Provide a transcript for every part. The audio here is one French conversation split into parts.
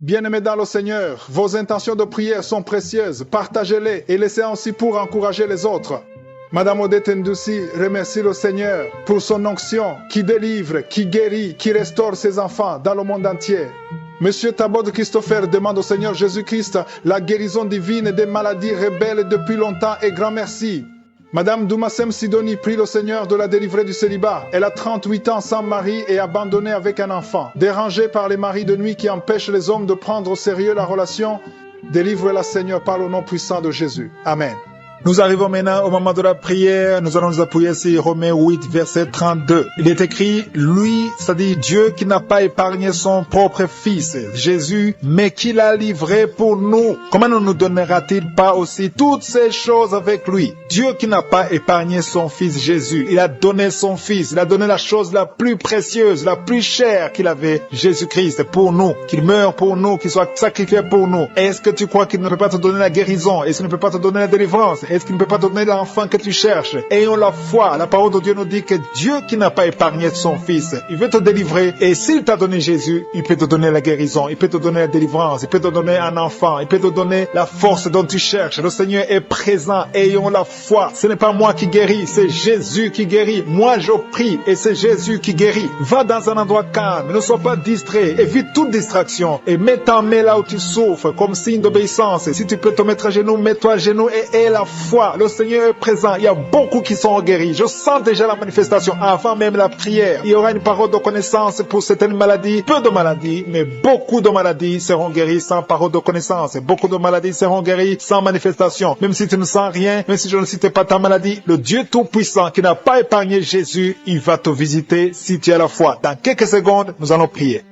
Bien-aimés dans le Seigneur, vos intentions de prière sont précieuses. Partagez-les et laissez ainsi pour encourager les autres. Madame Odette Ndoussi remercie le Seigneur pour son onction qui délivre, qui guérit, qui restaure ses enfants dans le monde entier. Monsieur Tabod Christopher demande au Seigneur Jésus-Christ la guérison divine des maladies rebelles depuis longtemps et grand merci. Madame Doumassem Sidoni prie le Seigneur de la délivrer du célibat. Elle a 38 ans sans mari et abandonnée avec un enfant. Dérangée par les maris de nuit qui empêchent les hommes de prendre au sérieux la relation, délivre-la Seigneur par le nom puissant de Jésus. Amen. Nous arrivons maintenant au moment de la prière. Nous allons nous appuyer sur Romains 8, verset 32. Il est écrit, lui, c'est-à-dire Dieu qui n'a pas épargné son propre Fils, Jésus, mais qui l'a livré pour nous. Comment ne nous donnera-t-il pas aussi toutes ces choses avec lui? Dieu qui n'a pas épargné son Fils Jésus, il a donné son Fils, il a donné la chose la plus précieuse, la plus chère qu'il avait, Jésus-Christ, pour nous, qu'il meure pour nous, qu'il soit sacrifié pour nous. Est-ce que tu crois qu'il ne peut pas te donner la guérison? Est-ce qu'il ne peut pas te donner la délivrance? Est-ce qu'il ne peut pas te donner l'enfant que tu cherches? Ayons la foi. La parole de Dieu nous dit que Dieu qui n'a pas épargné son Fils, il veut te délivrer. Et s'il t'a donné Jésus, il peut te donner la guérison, il peut te donner la délivrance, il peut te donner un enfant, il peut te donner la force dont tu cherches. Le Seigneur est présent. Ayons la foi. Ce n'est pas moi qui guéris, c'est Jésus qui guérit. Moi, je prie et c'est Jésus qui guérit. Va dans un endroit calme, ne sois pas distrait, évite toute distraction et mets ta main là où tu souffres comme signe d'obéissance. Si tu peux te mettre à genoux, mets-toi à genoux et aie la foi. Le Seigneur est présent. Il y a beaucoup qui sont guéris. Je sens déjà la manifestation avant même la prière. Il y aura une parole de connaissance pour certaines maladies. Peu de maladies, mais beaucoup de maladies seront guéries sans parole de connaissance. Beaucoup de maladies seront guéries sans manifestation. Même si tu ne sens rien, même si je ne cite pas ta maladie, le Dieu Tout-Puissant qui n'a pas épargné Jésus, il va te visiter si tu as la foi. Dans quelques secondes, nous allons prier.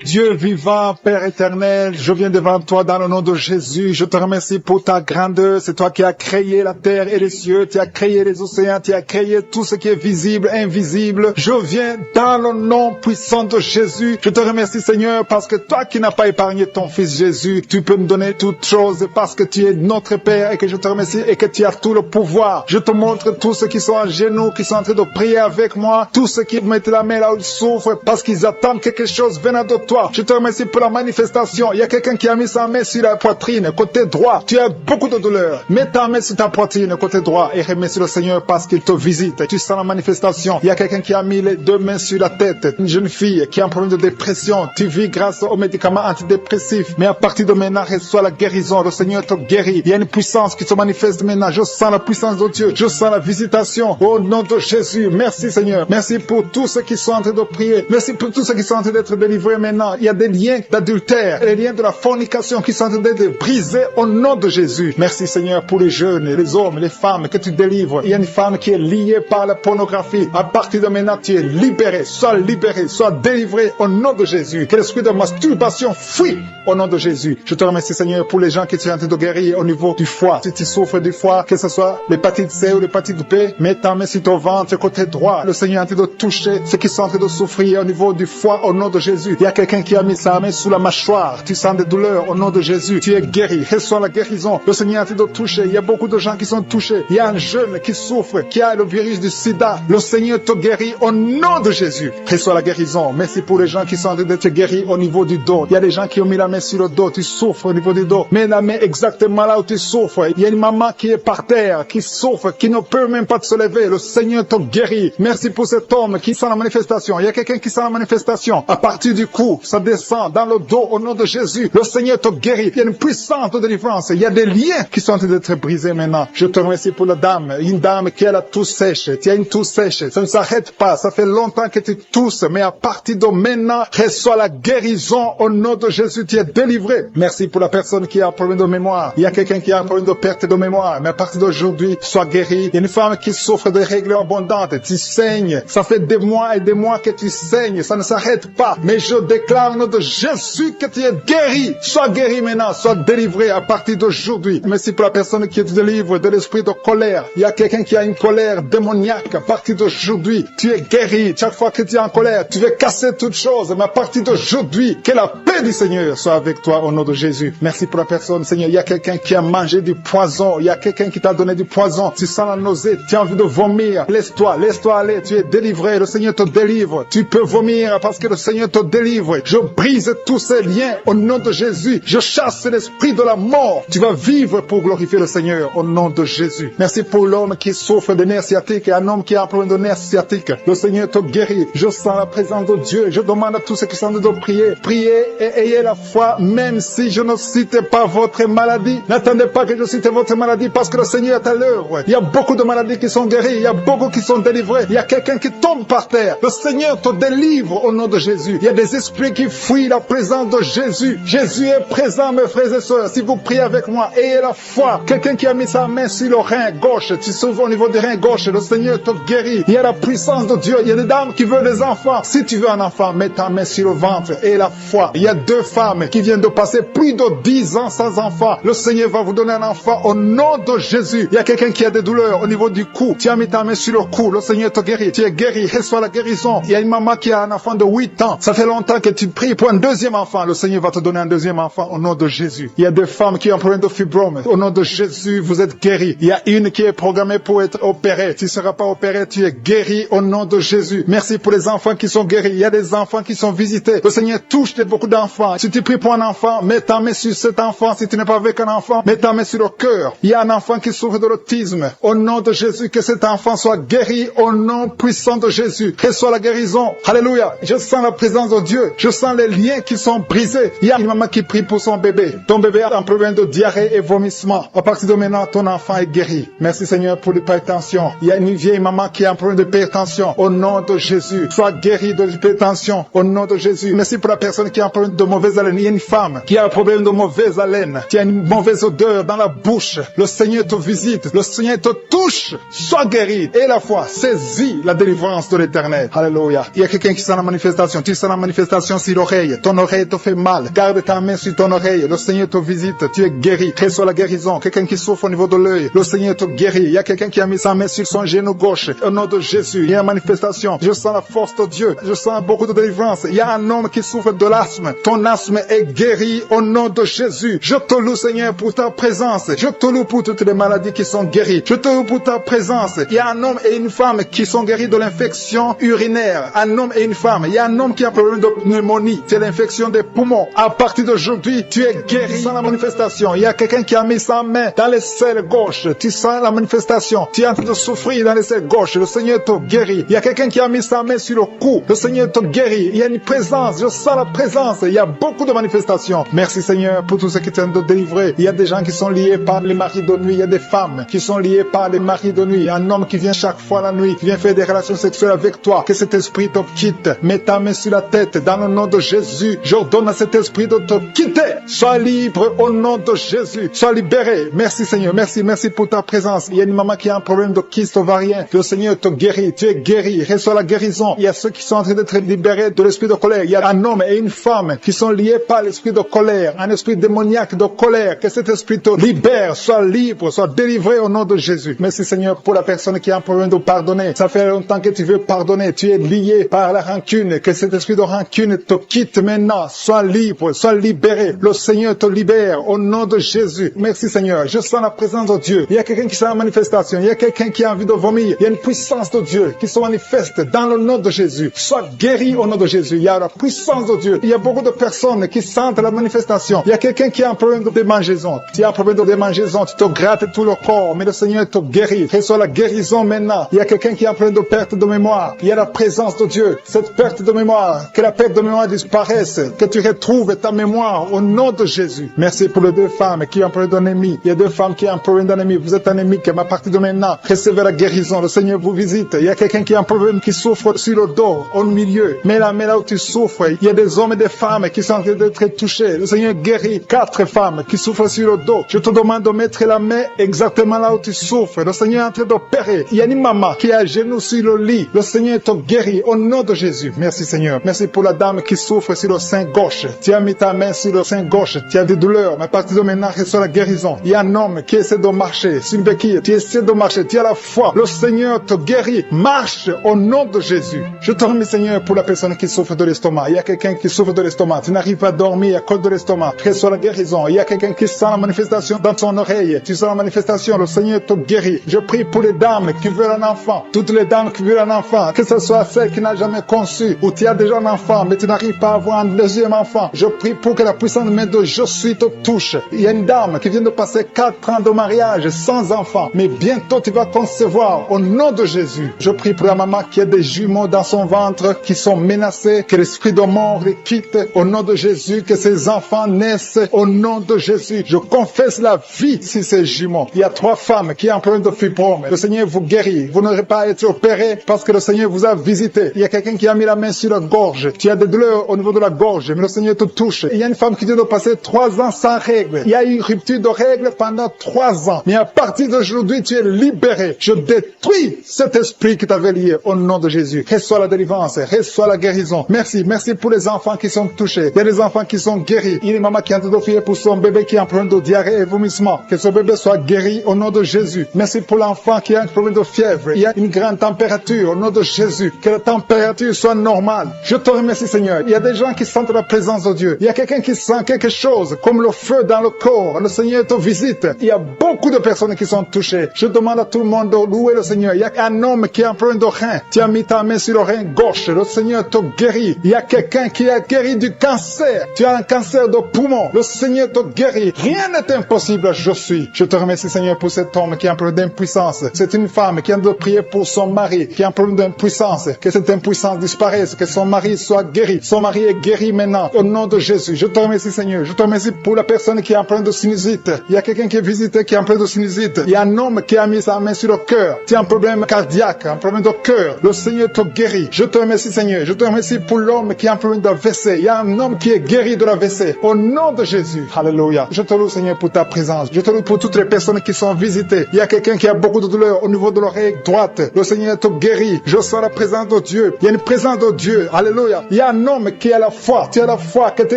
Dieu vivant, Père éternel, je viens devant toi dans le nom de Jésus. Je te remercie pour ta grandeur. C'est toi qui as créé la terre et les cieux. Tu as créé les océans. Tu as créé tout ce qui est visible, invisible. Je viens dans le nom puissant de Jésus. Je te remercie, Seigneur, parce que toi qui n'as pas épargné ton Fils Jésus, tu peux nous donner toutes choses parce que tu es notre Père et que je te remercie et que tu as tout le pouvoir. Je te montre tous ceux qui sont à genoux, qui sont en train de prier avec moi, tous ceux qui mettent la main là où ils souffrent parce qu'ils attendent quelque chose venant de toi. Je te remercie pour la manifestation. Il y a quelqu'un qui a mis sa main sur la poitrine, côté droit. Tu as beaucoup de douleur. Mets ta main sur ta poitrine, côté droit, et remercie le Seigneur parce qu'il te visite. Tu sens la manifestation. Il y a quelqu'un qui a mis les deux mains sur la tête. Une jeune fille qui a un problème de dépression. Tu vis grâce aux médicaments antidépressifs. Mais à partir de maintenant, reçois la guérison. Le Seigneur te guérit. Il y a une puissance qui se manifeste maintenant. Je sens la puissance de Dieu. Je sens la visitation. Au nom de Jésus. Merci, Seigneur. Merci pour tous ceux qui sont en train de prier. Merci pour tous ceux qui sont en train d'être délivrés maintenant. Il y a des liens d'adultère, les liens de la fornication qui sont en train d'être brisés au nom de Jésus. Merci Seigneur pour les jeunes, les hommes, les femmes que tu délivres. Il y a une femme qui est liée par la pornographie. À partir de maintenant, tu es libéré, sois délivré au nom de Jésus. Que l'esprit de masturbation fuit au nom de Jésus. Je te remercie Seigneur pour les gens qui sont en train de guérir au niveau du foie. Si tu souffres du foie, que ce soit l'hépatite C ou l'hépatite B, mets ta main sur ton ventre côté droit. Le Seigneur est en train de toucher ceux qui sont en train de souffrir au niveau du foie au nom de Jésus. Il y a quelqu'un qui a mis sa main sous la mâchoire. Tu sens des douleurs au nom de Jésus. Tu es guéri. Reçois la guérison. Le Seigneur est en train de toucher. Il y a beaucoup de gens qui sont touchés. Il y a un jeune qui souffre, qui a le virus du sida. Le Seigneur te guérit au nom de Jésus. Reçois la guérison. Merci pour les gens qui sont en train d'être guéris au niveau du dos. Il y a des gens qui ont mis la main sur le dos. Tu souffres au niveau du dos. Mets la main exactement là où tu souffres. Il y a une maman qui est par terre, qui souffre, qui ne peut même pas se lever. Le Seigneur te guérit. Merci pour cet homme qui sent la manifestation. Il y a quelqu'un qui sent la manifestation. À partir du cou, ça descend dans le dos au nom de Jésus. Le Seigneur te guérit. Il y a une puissante délivrance. Il y a des liens qui sont en train d'être brisés maintenant. Je te remercie pour la dame. Une dame qui a la toux sèche. Tu as une toux sèche. Ça ne s'arrête pas. Ça fait longtemps que tu tousses. Mais à partir de maintenant, reçois la guérison au nom de Jésus. Tu es délivré. Merci pour la personne qui a un problème de mémoire. Il y a quelqu'un qui a un problème de perte de mémoire. Mais à partir d'aujourd'hui, sois guéri. Il y a une femme qui souffre de règles abondantes. Tu saignes. Ça fait des mois et des mois que tu saignes. Ça ne s'arrête pas. Mais je déclare déclare au nom de Jésus que tu es guéri. Sois guéri maintenant, sois délivré à partir d'aujourd'hui. Merci pour la personne qui est délivrée de l'esprit de colère. Il y a quelqu'un qui a une colère démoniaque. À partir d'aujourd'hui, tu es guéri. Chaque fois que tu es en colère, tu veux casser toutes choses. Mais à partir d'aujourd'hui, que la paix du Seigneur soit avec toi au nom de Jésus. Merci pour la personne, Seigneur. Il y a quelqu'un qui a mangé du poison. Il y a quelqu'un qui t'a donné du poison. Tu sens la nausée, tu as envie de vomir. Laisse-toi aller. Tu es délivré. Le Seigneur te délivre. Tu peux vomir parce que le Seigneur te délivre. Je brise tous ces liens au nom de Jésus. Je chasse l'esprit de la mort. Tu vas vivre pour glorifier le Seigneur au nom de Jésus. Merci pour l'homme qui souffre de nerfs sciatiques et un homme qui a un problème de nerfs sciatiques. Le Seigneur te guérit. Je sens la présence de Dieu. Je demande à tous ceux qui sont de prier. Priez et ayez la foi, même si je ne cite pas votre maladie. N'attendez pas que je cite votre maladie parce que le Seigneur est à l'heure. Il y a beaucoup de maladies qui sont guéries. Il y a beaucoup qui sont délivrés. Il y a quelqu'un qui tombe par terre. Le Seigneur te délivre au nom de Jésus. Il y a des esprits qui fuient la présence de Jésus. Jésus est présent, mes frères et sœurs. Si vous priez avec moi, ayez la foi. Quelqu'un qui a mis sa main sur le rein gauche, tu sauves au niveau du rein gauche, le Seigneur te guérit. Il y a la puissance de Dieu. Il y a des dames qui veulent des enfants. Si tu veux un enfant, mets ta main sur le ventre et la foi. Il y a 2 femmes qui viennent de passer plus de 10 ans sans enfant. Le Seigneur va vous donner un enfant au nom de Jésus. Il y a quelqu'un qui a des douleurs au niveau du cou. Tu as mis ta main sur le cou. Le Seigneur te guérit. Tu es guéri. Reçois la guérison. Il y a une maman qui a un enfant de 8 ans. Ça fait longtemps que tu pries pour un deuxième enfant. Le Seigneur va te donner un deuxième enfant au nom de Jésus. Il y a 2 femmes qui ont un problème de fibrome. Au nom de Jésus, vous êtes guéris. Il y a une qui est programmée pour être opérée. Tu ne seras pas opéré. Tu es guéri au nom de Jésus. Merci pour les enfants qui sont guéris. Il y a des enfants qui sont visités. Le Seigneur touche beaucoup d'enfants. Si tu pries pour un enfant, mets ta main sur cet enfant. Si tu n'es pas avec un enfant, mets ta main sur le cœur. Il y a un enfant qui souffre de l'autisme. Au nom de Jésus, que cet enfant soit guéri au nom puissant de Jésus. Reçois la guérison. Alléluia. Je sens la présence de Dieu. Je sens les liens qui sont brisés. Il y a une maman qui prie pour son bébé. Ton bébé a un problème de diarrhée et vomissement. À partir de maintenant, ton enfant est guéri. Merci Seigneur pour l'hypertension. Il y a une vieille maman qui a un problème d'hypertension. Au nom de Jésus, sois guéri de l'hypertension. Au nom de Jésus. Merci pour la personne qui a un problème de mauvaise haleine. Il y a une femme qui a un problème de mauvaise haleine. Qui a une mauvaise odeur dans la bouche. Le Seigneur te visite. Le Seigneur te touche. Sois guéri. Et la foi, saisis la délivrance de l'Éternel. Alléluia. Il y a quelqu'un qui sent la manifestation. Tu sens la manifestation sur l'oreille. Ton oreille te fait mal. Garde ta main sur ton oreille. Le Seigneur te visite. Tu es guéri. Reçois la guérison. Quelqu'un qui souffre au niveau de l'œil. Le Seigneur te guérit. Il y a quelqu'un qui a mis sa main sur son genou gauche. Au nom de Jésus, il y a une manifestation. Je sens la force de Dieu. Je sens beaucoup de délivrance. Il y a un homme qui souffre de l'asthme. Ton asthme est guéri au nom de Jésus. Je te loue, Seigneur, pour ta présence. Je te loue pour toutes les maladies qui sont guéries. Je te loue pour ta présence. Il y a un homme et une femme qui sont guéris de l'infection urinaire. Un homme et une femme. Il y a un homme qui a un problème de pneumonie. C'est l'infection des poumons. À partir d'aujourd'hui, tu es guéri. Tu sens la manifestation. Il y a quelqu'un qui a mis sa main dans les selles gauches. Tu sens la manifestation. Tu es en train de souffrir dans les selles gauches. Le Seigneur te guérit. Il y a quelqu'un qui a mis sa main sur le cou. Le Seigneur te guérit. Il y a une présence. Je sens la présence. Il y a beaucoup de manifestations. Merci Seigneur pour tous ceux qui t'ont de délivrer. Il y a des gens qui sont liés par les maris de nuit. Il y a des femmes qui sont liées par les maris de nuit. Il y a un homme qui vient chaque fois la nuit, qui vient faire des relations sexuelles avec toi. Que cet esprit te quitte. Mets ta main sur la tête. Dans le nom de Jésus, j'ordonne à cet esprit de te quitter. Sois libre au nom de Jésus. Sois libéré. Merci Seigneur. Merci pour ta présence. Il y a une maman qui a un problème de kyste ovarien. Le Seigneur te guérit. Tu es guéri. Reçois la guérison. Il y a ceux qui sont en train d'être libérés de l'esprit de colère. Il y a un homme et une femme qui sont liés par l'esprit de colère. Un esprit démoniaque de colère. Que cet esprit te libère. Sois libre. Sois délivré au nom de Jésus. Merci Seigneur pour la personne qui a un problème de pardonner. Ça fait longtemps que tu veux pardonner. Tu es lié par la rancune. Que cet esprit de rancune te quitte maintenant. Sois libre. Sois libéré. Le Seigneur te libère au nom de Jésus. Merci Seigneur. Je sens la présence de Dieu. Il y a quelqu'un qui sent la manifestation. Il y a quelqu'un qui a envie de vomir. Il y a une puissance de Dieu qui se manifeste dans le nom de Jésus. Sois guéri au nom de Jésus. Il y a la puissance de Dieu. Il y a beaucoup de personnes qui sentent la manifestation. Il y a quelqu'un qui a un problème de démangeaison. Tu as un problème de démangeaison. Tu te grattes tout le corps. Mais le Seigneur te guérit. Reçois la guérison maintenant. Il y a quelqu'un qui a un problème de perte de mémoire. Il y a la présence de Dieu. Cette perte de mémoire. Que la perte de mémoire disparaisse. Que tu retrouves ta mémoire au nom de Jésus. Merci pour les 2 femmes qui ont un problème d'anémie. Il y a 2 femmes qui ont un problème d'anémie. Vous êtes anémique. Mais à partir de maintenant, recevez la guérison. Le Seigneur vous visite. Il y a quelqu'un qui a un problème qui souffre sur le dos, au milieu. Mais là où tu souffres, il y a des hommes et des femmes qui sont en train d'être touchés. Le Seigneur guérit 4 femmes qui souffrent sur le dos. Je te demande de mettre la main exactement là où tu souffres. Le Seigneur est en train d'opérer. Il y a une maman qui est à genoux sur le lit. Le Seigneur te guérit au nom de Jésus. Merci Seigneur. Merci pour la dame dame qui souffre sur le sein gauche. Tu as mis ta main sur le sein gauche. Tu as des douleurs, mais à partir de maintenant, reçois la guérison. Il y a un homme qui essaie de marcher sur une béquille. Tu essaies de marcher. Tu as la foi. Le Seigneur te guérit. Marche au nom de Jésus. Je te remercie, Seigneur, pour la personne qui souffre de l'estomac. Il y a quelqu'un qui souffre de l'estomac. Tu n'arrives pas à dormir à cause de l'estomac. Reçois la guérison. Il y a quelqu'un qui sent la manifestation dans ton oreille. Tu sens la manifestation. Le Seigneur te guérit. Je prie pour les dames qui veulent un enfant. Toutes les dames qui veulent un enfant. Que ce soit celle qui n'a jamais conçu ou tu as déjà un enfant, mais tu n'arrives pas à avoir un deuxième enfant. Je prie pour que la puissante main de Je suis te touche. Il y a une dame qui vient de passer 4 ans de mariage sans enfant, mais bientôt tu vas concevoir au nom de Jésus. Je prie pour la maman qui a des jumeaux dans son ventre qui sont menacés, que l'esprit de mort les quitte au nom de Jésus, que ses enfants naissent au nom de Jésus. Je confesse la vie sur ces jumeaux. Il y a 3 femmes qui ont un problème de fibrome. Le Seigneur vous guérit. Vous n'aurez pas à être opéré parce que le Seigneur vous a visité. Il y a quelqu'un qui a mis la main sur la gorge. Tu as des douleurs au niveau de la gorge, mais le Seigneur te touche. Il y a une femme qui vient de passer 3 ans sans règles. Il y a eu une rupture de règles pendant 3 ans. Mais à partir d'aujourd'hui, tu es libéré. Je détruis cet esprit qui t'avait lié au nom de Jésus. Reçois la délivrance, reçois la guérison. Merci, merci pour les enfants qui sont touchés. Il y a des enfants qui sont guéris. Il y a une maman qui est en train de prier pour son bébé qui a un problème de diarrhée et vomissement. Que ce bébé soit guéri au nom de Jésus. Merci pour l'enfant qui a un problème de fièvre. Il y a une grande température au nom de Jésus. Que la température soit normale. Je te remercie, Seigneur. Il y a des gens qui sentent la présence de Dieu. Il y a quelqu'un qui sent quelque chose comme le feu dans le corps. Le Seigneur te visite. Il y a beaucoup de personnes qui sont touchées. Je demande à tout le monde de louer le Seigneur. Il y a un homme qui a un problème de rein. Tu as mis ta main sur le rein gauche. Le Seigneur te guérit. Il y a quelqu'un qui a guéri du cancer. Tu as un cancer de poumon. Le Seigneur te guérit. Rien n'est impossible. Je suis. Je te remercie, Seigneur, pour cet homme qui a un problème d'impuissance. C'est une femme qui a de prier pour son mari qui a un problème d'impuissance. Que cette impuissance disparaisse. Que son mari soit guéri. Son mari est guéri maintenant. Au nom de Jésus. Je te remercie, Seigneur. Je te remercie pour la personne qui a un problème de sinusite. Il y a quelqu'un qui est visité qui a un problème de sinusite. Il y a un homme qui a mis sa main sur le cœur. Tu as un problème cardiaque, un problème de cœur. Le Seigneur te guérit. Je te remercie, Seigneur. Je te remercie pour l'homme qui a un problème d'AVC. Il y a un homme qui est guéri de l'AVC. Au nom de Jésus. Alléluia. Je te loue, Seigneur, pour ta présence. Je te loue pour toutes les personnes qui sont visitées. Il y a quelqu'un qui a beaucoup de douleur au niveau de l'oreille droite. Le Seigneur te guérit. Je sens la présence de Dieu. Il y a une présence de Dieu. Alléluia. Il y a un homme qui a la foi. Tu as la foi que tes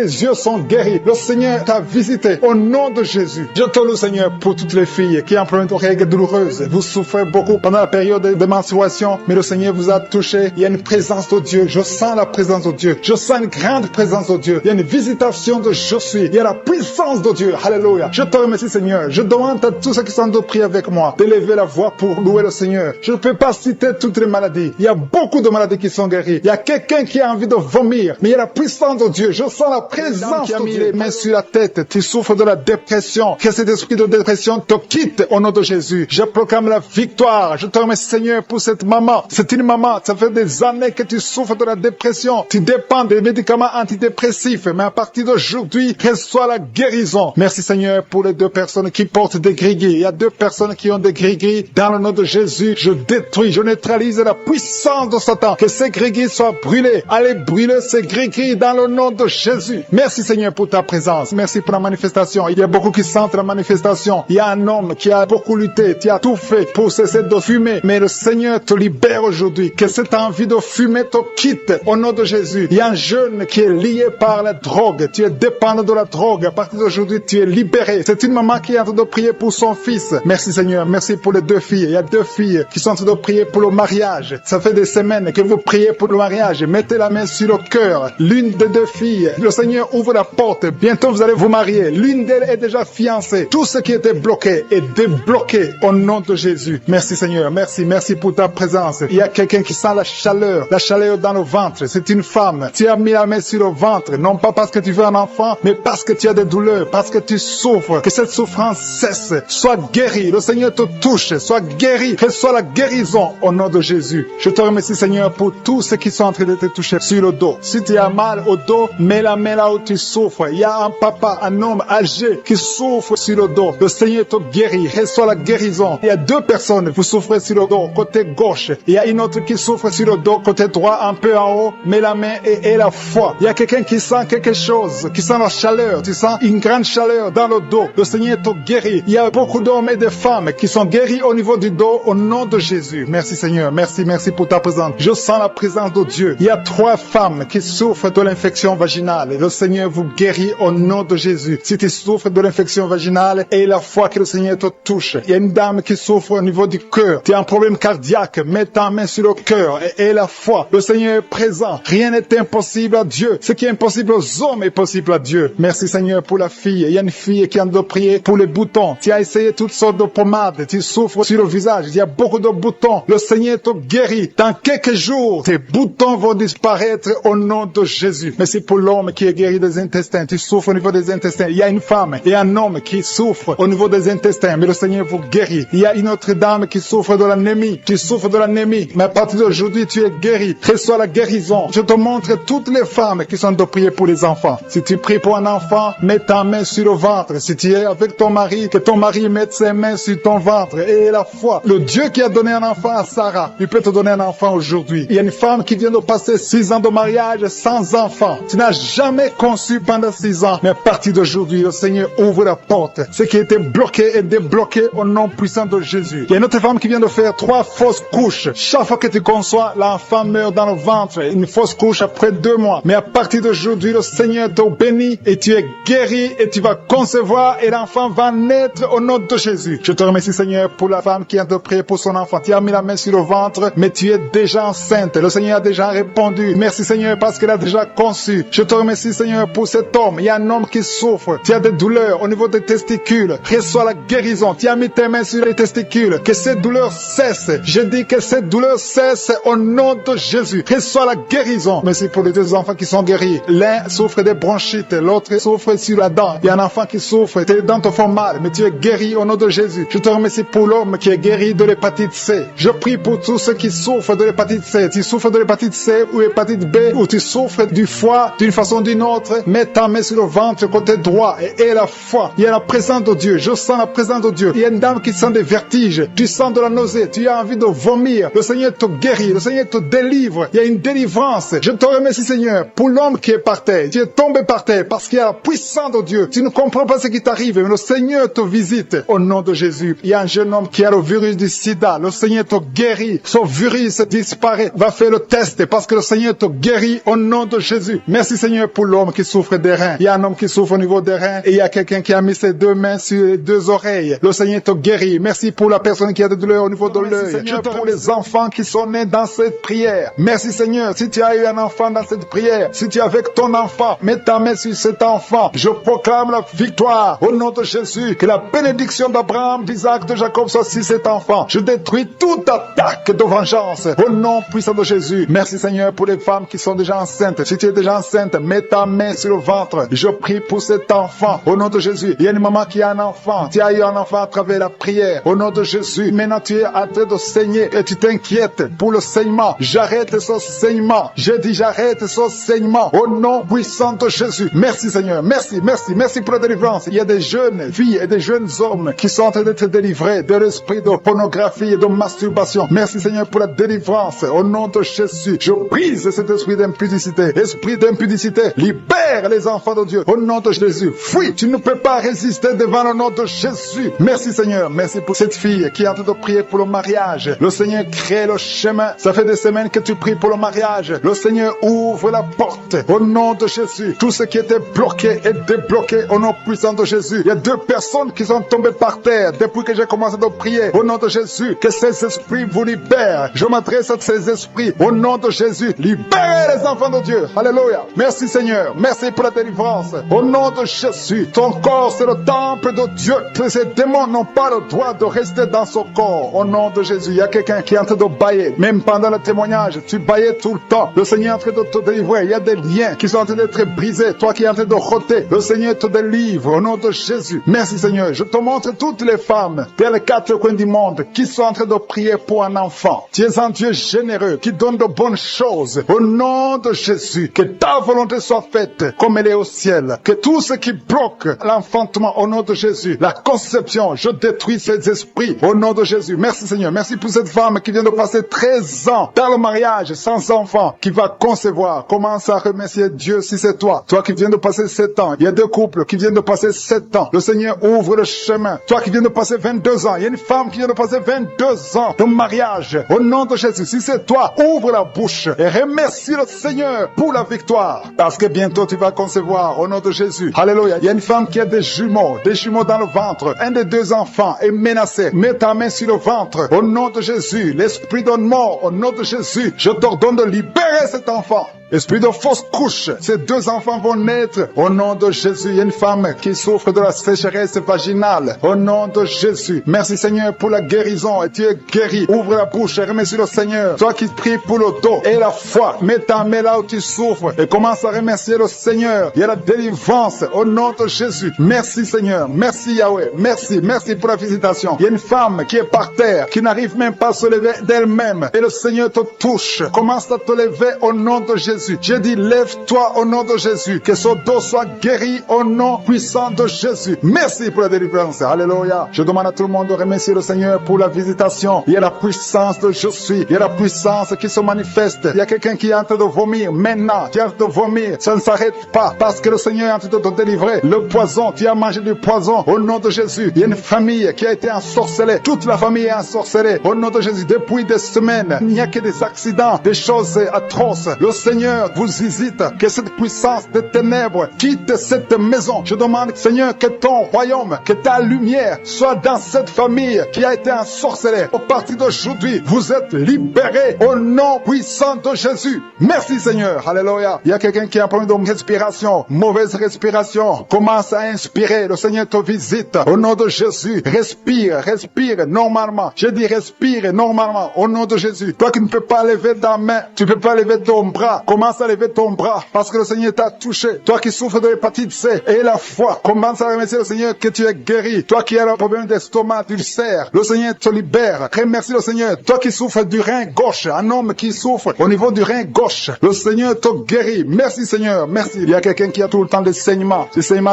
yeux sont guéris. Le Seigneur t'a visité. Au nom de Jésus. Je te loue, Seigneur, pour toutes les filles qui ont un problème de règles douloureuses. Vous souffrez beaucoup pendant la période de menstruation, mais le Seigneur vous a touché. Il y a une présence de Dieu. Je sens la présence de Dieu. Je sens une grande présence de Dieu. Il y a une visitation de Je suis. Il y a la puissance de Dieu. Alléluia. Je te remercie, Seigneur. Je demande à tous ceux qui sont de prier avec moi d'élever la voix pour louer le Seigneur. Je ne peux pas citer toutes les maladies. Il y a beaucoup de maladies qui sont guéries. Il y a quelqu'un qui a envie de vomir, mais il y a la puissance de Dieu. Je sens la présence de Dieu. Les mains sur la tête. Tu souffres de la dépression. Que cet esprit de dépression te quitte au nom de Jésus. Je proclame la victoire. Je te remercie, Seigneur, pour cette maman. C'est une maman. Ça fait des années que tu souffres de la dépression. Tu dépends des médicaments antidépressifs. Mais à partir d'aujourd'hui, reçois la guérison. Merci, Seigneur, pour les 2 personnes qui portent des gris-gris. Il y a 2 personnes qui ont des gris-gris. Dans le nom de Jésus, je détruis, je neutralise la puissance de Satan. Que ces gris-gris soient brûlés. Allez brûler ces gris-gris dans le nom de Jésus. Merci, Seigneur, pour ta présence. Merci pour la manifestation. Il y a beaucoup qui sentent la manifestation. Il y a un homme qui a beaucoup lutté. Tu as tout fait pour cesser de fumer. Mais le Seigneur te libère aujourd'hui. Que cette envie de fumer te quitte au nom de Jésus. Il y a un jeune qui est lié par la drogue. Tu es dépendant de la drogue. À partir d'aujourd'hui, tu es libéré. C'est une maman qui est en train de prier pour son fils. Merci, Seigneur. Merci pour les 2 filles. Il y a 2 filles qui sont en train de prier pour le mariage. Ça fait des semaines que vous priez pour le mariage. Mettez la main sur le cœur. L'une des 2 filles, le Seigneur ouvre la porte. Bientôt, vous allez vous marier. L'une d'elles est déjà fiancée. Tout ce qui était bloqué est débloqué au nom de Jésus. Merci, Seigneur. Merci. Merci pour ta présence. Il y a quelqu'un qui sent la chaleur dans le ventre. C'est une femme. Tu as mis la main sur le ventre. Non pas parce que tu veux un enfant, mais parce que tu as des douleurs, parce que tu souffres. Que cette souffrance cesse. Sois guéri. Le Seigneur te touche. Sois guéri. Reçois la guérison au nom de Jésus. Je te remercie, Seigneur, pour tous ceux qui sont en train de te toucher sur le dos. Si tu as mal au dos, mets la main là où tu souffres. Il y a un papa, un homme âgé qui souffre sur le dos. Le Seigneur te guérit. Reçois la guérison. Il y a 2 personnes, vous souffrez sur le dos, côté gauche. Il y a une autre qui souffre sur le dos, côté droit, un peu en haut. Mets la main et la foi. Il y a quelqu'un qui sent quelque chose, qui sent la chaleur. Tu sens une grande chaleur dans le dos. Le Seigneur te guérit. Il y a beaucoup d'hommes et de femmes qui sont guéris au niveau du dos au nom de Jésus. Merci, Seigneur. Merci pour ta présence. Je sens la présence de Dieu. Il y a 3 femmes qui souffre de l'infection vaginale, le Seigneur vous guérit au nom de Jésus. Si tu souffres de l'infection vaginale, et la foi que le Seigneur te touche. Il y a une dame qui souffre au niveau du cœur. Tu as un problème cardiaque, mets ta main sur le cœur et la foi. Le Seigneur est présent. Rien n'est impossible à Dieu. Ce qui est impossible aux hommes est possible à Dieu. Merci Seigneur pour la fille. Il y a une fille qui a de prier pour les boutons. Tu as essayé toutes sortes de pommades. Tu souffres sur le visage. Il y a beaucoup de boutons. Le Seigneur te guérit. Dans quelques jours, tes boutons vont disparaître au nom de Jésus. Merci pour l'homme qui est guéri des intestins. Tu souffres au niveau des intestins. Il y a une femme et un homme qui souffrent au niveau des intestins. Mais le Seigneur vous guérit. Il y a une autre dame qui souffre de l'anémie. Tu souffres de l'anémie. Mais à partir d'aujourd'hui, tu es guéri. Reçois la guérison. Je te montre toutes les femmes qui sont de prier pour les enfants. Si tu pries pour un enfant, mets ta main sur le ventre. Si tu es avec ton mari, que ton mari mette ses mains sur ton ventre. Et la foi. Le Dieu qui a donné un enfant à Sarah, il peut te donner un enfant aujourd'hui. Il y a une femme qui vient de passer 6 ans de mariage sans enfant. Tu n'as jamais conçu pendant 6 ans. Mais à partir d'aujourd'hui, le Seigneur ouvre la porte. Ce qui était bloqué est débloqué au nom puissant de Jésus. Il y a une autre femme qui vient de faire 3 fausses couches. Chaque fois que tu conçois, l'enfant meurt dans le ventre. Une fausse couche après 2 mois. Mais à partir d'aujourd'hui, le Seigneur te bénit et tu es guéri et tu vas concevoir et l'enfant va naître au nom de Jésus. Je te remercie Seigneur pour la femme qui a prié pour son enfant. Tu as mis la main sur le ventre, mais tu es déjà enceinte. Le Seigneur a déjà répondu. Merci Seigneur parce qu'elle a déjà conçu. Je te remercie Seigneur pour cet homme. Il y a un homme qui souffre. Tu as des douleurs au niveau des testicules. Reçois la guérison. Tu as mis tes mains sur les testicules. Que cette douleur cesse. Je dis que cette douleur cesse au nom de Jésus. Reçois la guérison. Merci pour les 2 enfants qui sont guéris. L'un souffre des bronchites, l'autre souffre sur la dent. Il y a un enfant qui souffre. Tes dents te font mal, mais tu es guéri au nom de Jésus. Je te remercie pour l'homme qui est guéri de l'hépatite C. Je prie pour tous ceux qui souffrent de l'hépatite C. Tu souffres de l'hépatite C ou hépatite B, ou tu souffres du foie d'une façon ou d'une autre, mets ta main sur le ventre côté droit et la foi. Il y a la présence de Dieu. Je sens la présence de Dieu. Il y a une dame qui sent des vertiges. Tu sens de la nausée. Tu as envie de vomir. Le Seigneur te guérit. Le Seigneur te délivre. Il y a une délivrance. Je te remercie Seigneur pour l'homme qui est par terre. Tu es tombé par terre parce qu'il y a la puissance de Dieu. Tu ne comprends pas ce qui t'arrive, mais le Seigneur te visite au nom de Jésus. Il y a un jeune homme qui a le virus du sida. Le Seigneur te guérit. Son virus disparaît. Va faire le test parce que le Seigneur te guérit au nom de Jésus. Merci Seigneur pour l'homme qui souffre des reins. Il y a un homme qui souffre au niveau des reins et il y a quelqu'un qui a mis ses 2 mains sur les 2 oreilles. Le Seigneur te guérit. Merci pour la personne qui a des douleurs au niveau de l'œil. Je te pour les enfants qui sont nés dans cette prière. Merci Seigneur. Si tu as eu un enfant dans cette prière, si tu es avec ton enfant, mets ta main sur cet enfant. Je proclame la victoire au nom de Jésus. Que la bénédiction d'Abraham, d'Isaac, de Jacob soit sur cet enfant. Je détruis toute attaque de vengeance au nom puissant de Jésus. Merci Seigneur pour les femmes qui sont déjà enceintes. Si tu es déjà enceinte, mets ta main sur le ventre. Je prie pour cet enfant au nom de Jésus. Il y a une maman qui a un enfant. Tu as eu un enfant à travers la prière au nom de Jésus. Maintenant tu es en train de saigner et tu t'inquiètes pour le saignement. J'arrête ce saignement. Je dis j'arrête ce saignement au nom puissant de Jésus. Merci Seigneur. Merci, merci, merci pour la délivrance. Il y a des jeunes filles et des jeunes hommes qui sont en train d'être délivrés de l'esprit de pornographie et de masturbation. Merci Seigneur pour la délivrance au nom de Jésus. Je brise cet esprit d'impudicité. Esprit d'impudicité, libère les enfants de Dieu au nom de Jésus. Fuis, tu ne peux pas résister devant le nom de Jésus. Merci Seigneur. Merci pour cette fille qui est en train de prier pour le mariage. Le Seigneur crée le chemin. Ça fait des semaines que tu pries pour le mariage. Le Seigneur ouvre la porte au nom de Jésus. Tout ce qui était bloqué est débloqué au nom puissant de Jésus. Il y a 2 personnes qui sont tombées par terre depuis que j'ai commencé de prier au nom de Jésus. Que ces esprits vous libèrent. Je m'adresse à ces esprits au nom de Jésus. Libérez les enfants de Dieu. Alléluia. Merci Seigneur. Merci pour la délivrance. Au nom de Jésus. Ton corps c'est le temple de Dieu. Que ces démons n'ont pas le droit de rester dans son corps. Au nom de Jésus. Il y a quelqu'un qui est en train de bailler. Même pendant le témoignage, tu baillais tout le temps. Le Seigneur est en train de te délivrer. Il y a des liens qui sont en train d'être brisés. Toi qui es en train de rôter. Le Seigneur te délivre. Au nom de Jésus. Merci Seigneur. Je te montre toutes les femmes dans les 4 coins du monde qui sont en train de prier pour un enfant. Tu es un Dieu généreux qui donne de bonnes choses. Au nom de Jésus. Que ta volonté soit faite comme elle est au ciel. Que tout ce qui bloque l'enfantement au nom de Jésus, la conception, je détruis ces esprits au nom de Jésus. Merci Seigneur. Merci pour cette femme qui vient de passer 13 ans dans le mariage sans enfant, qui va concevoir. Commence à remercier Dieu si c'est toi. Toi qui viens de passer 7 ans. Il y a 2 couples qui viennent de passer 7 ans. Le Seigneur ouvre le chemin. Toi qui viens de passer 22 ans. Il y a une femme qui vient de passer 22 ans de mariage. Au nom de Jésus. Si c'est toi, ouvre la bouche et remercie le Seigneur, pour la victoire. Parce que bientôt tu vas concevoir au nom de Jésus. Alléluia. Il y a une femme qui a des jumeaux dans le ventre. Un des deux enfants est menacé. Mets ta main sur le ventre. Au nom de Jésus, l'esprit de mort, au nom de Jésus, je t'ordonne de libérer cet enfant. Esprit de fausse couche, ces deux enfants vont naître au nom de Jésus. Il y a une femme qui souffre de la sécheresse vaginale au nom de Jésus. Merci Seigneur pour la guérison et tu es guéri. Ouvre la bouche et remercie le Seigneur. Toi qui pries pour le dos et la foi, mets ta main là où tu souffres et commence à remercier le Seigneur. Il y a la délivrance au nom de Jésus. Merci Seigneur, merci Yahweh, merci pour la visitation. Il y a une femme qui est par terre, qui n'arrive même pas à se lever d'elle-même et le Seigneur te touche. Commence à te lever au nom de Jésus. J'ai dit, lève-toi au nom de Jésus. Que son dos soit guéri au nom puissant de Jésus. Merci pour la délivrance. Alléluia. Je demande à tout le monde de remercier le Seigneur pour la visitation. Il y a la puissance de je suis. Il y a la puissance qui se manifeste. Il y a quelqu'un qui est en train de vomir maintenant. Tu es en train de vomir. Ça ne s'arrête pas parce que le Seigneur est en train de te délivrer. Le poison, tu as mangé du poison au nom de Jésus. Il y a une famille qui a été ensorcelée. Toute la famille est ensorcelée au nom de Jésus. Depuis des semaines, il n'y a que des accidents, des choses atroces. Le Seigneur vous visite, que cette puissance de ténèbres quitte cette maison. Je demande, Seigneur, que ton royaume, que ta lumière soit dans cette famille qui a été ensorcelée. Au partir d'aujourd'hui, vous êtes libérés au nom puissant de Jésus. Merci Seigneur. Alléluia. Il y a quelqu'un qui a un problème de respiration, mauvaise respiration. Commence à inspirer. Le Seigneur te visite au nom de Jésus. Respire normalement. Je dis respire normalement au nom de Jésus. Toi qui ne peux pas lever ta main, tu ne peux pas lever ton bras. Commence à lever ton bras parce que le Seigneur t'a touché. Toi qui souffres de l'hépatite C et la foi, commence à remercier le Seigneur que tu es guéri. Toi qui as un problème d'estomac, d'ulcère, le Seigneur te libère. Remercie le Seigneur. Toi qui souffres du rein gauche, un homme qui souffre au niveau du rein gauche, le Seigneur te guérit. Merci Seigneur, merci. Il y a quelqu'un qui a tout le temps des saignements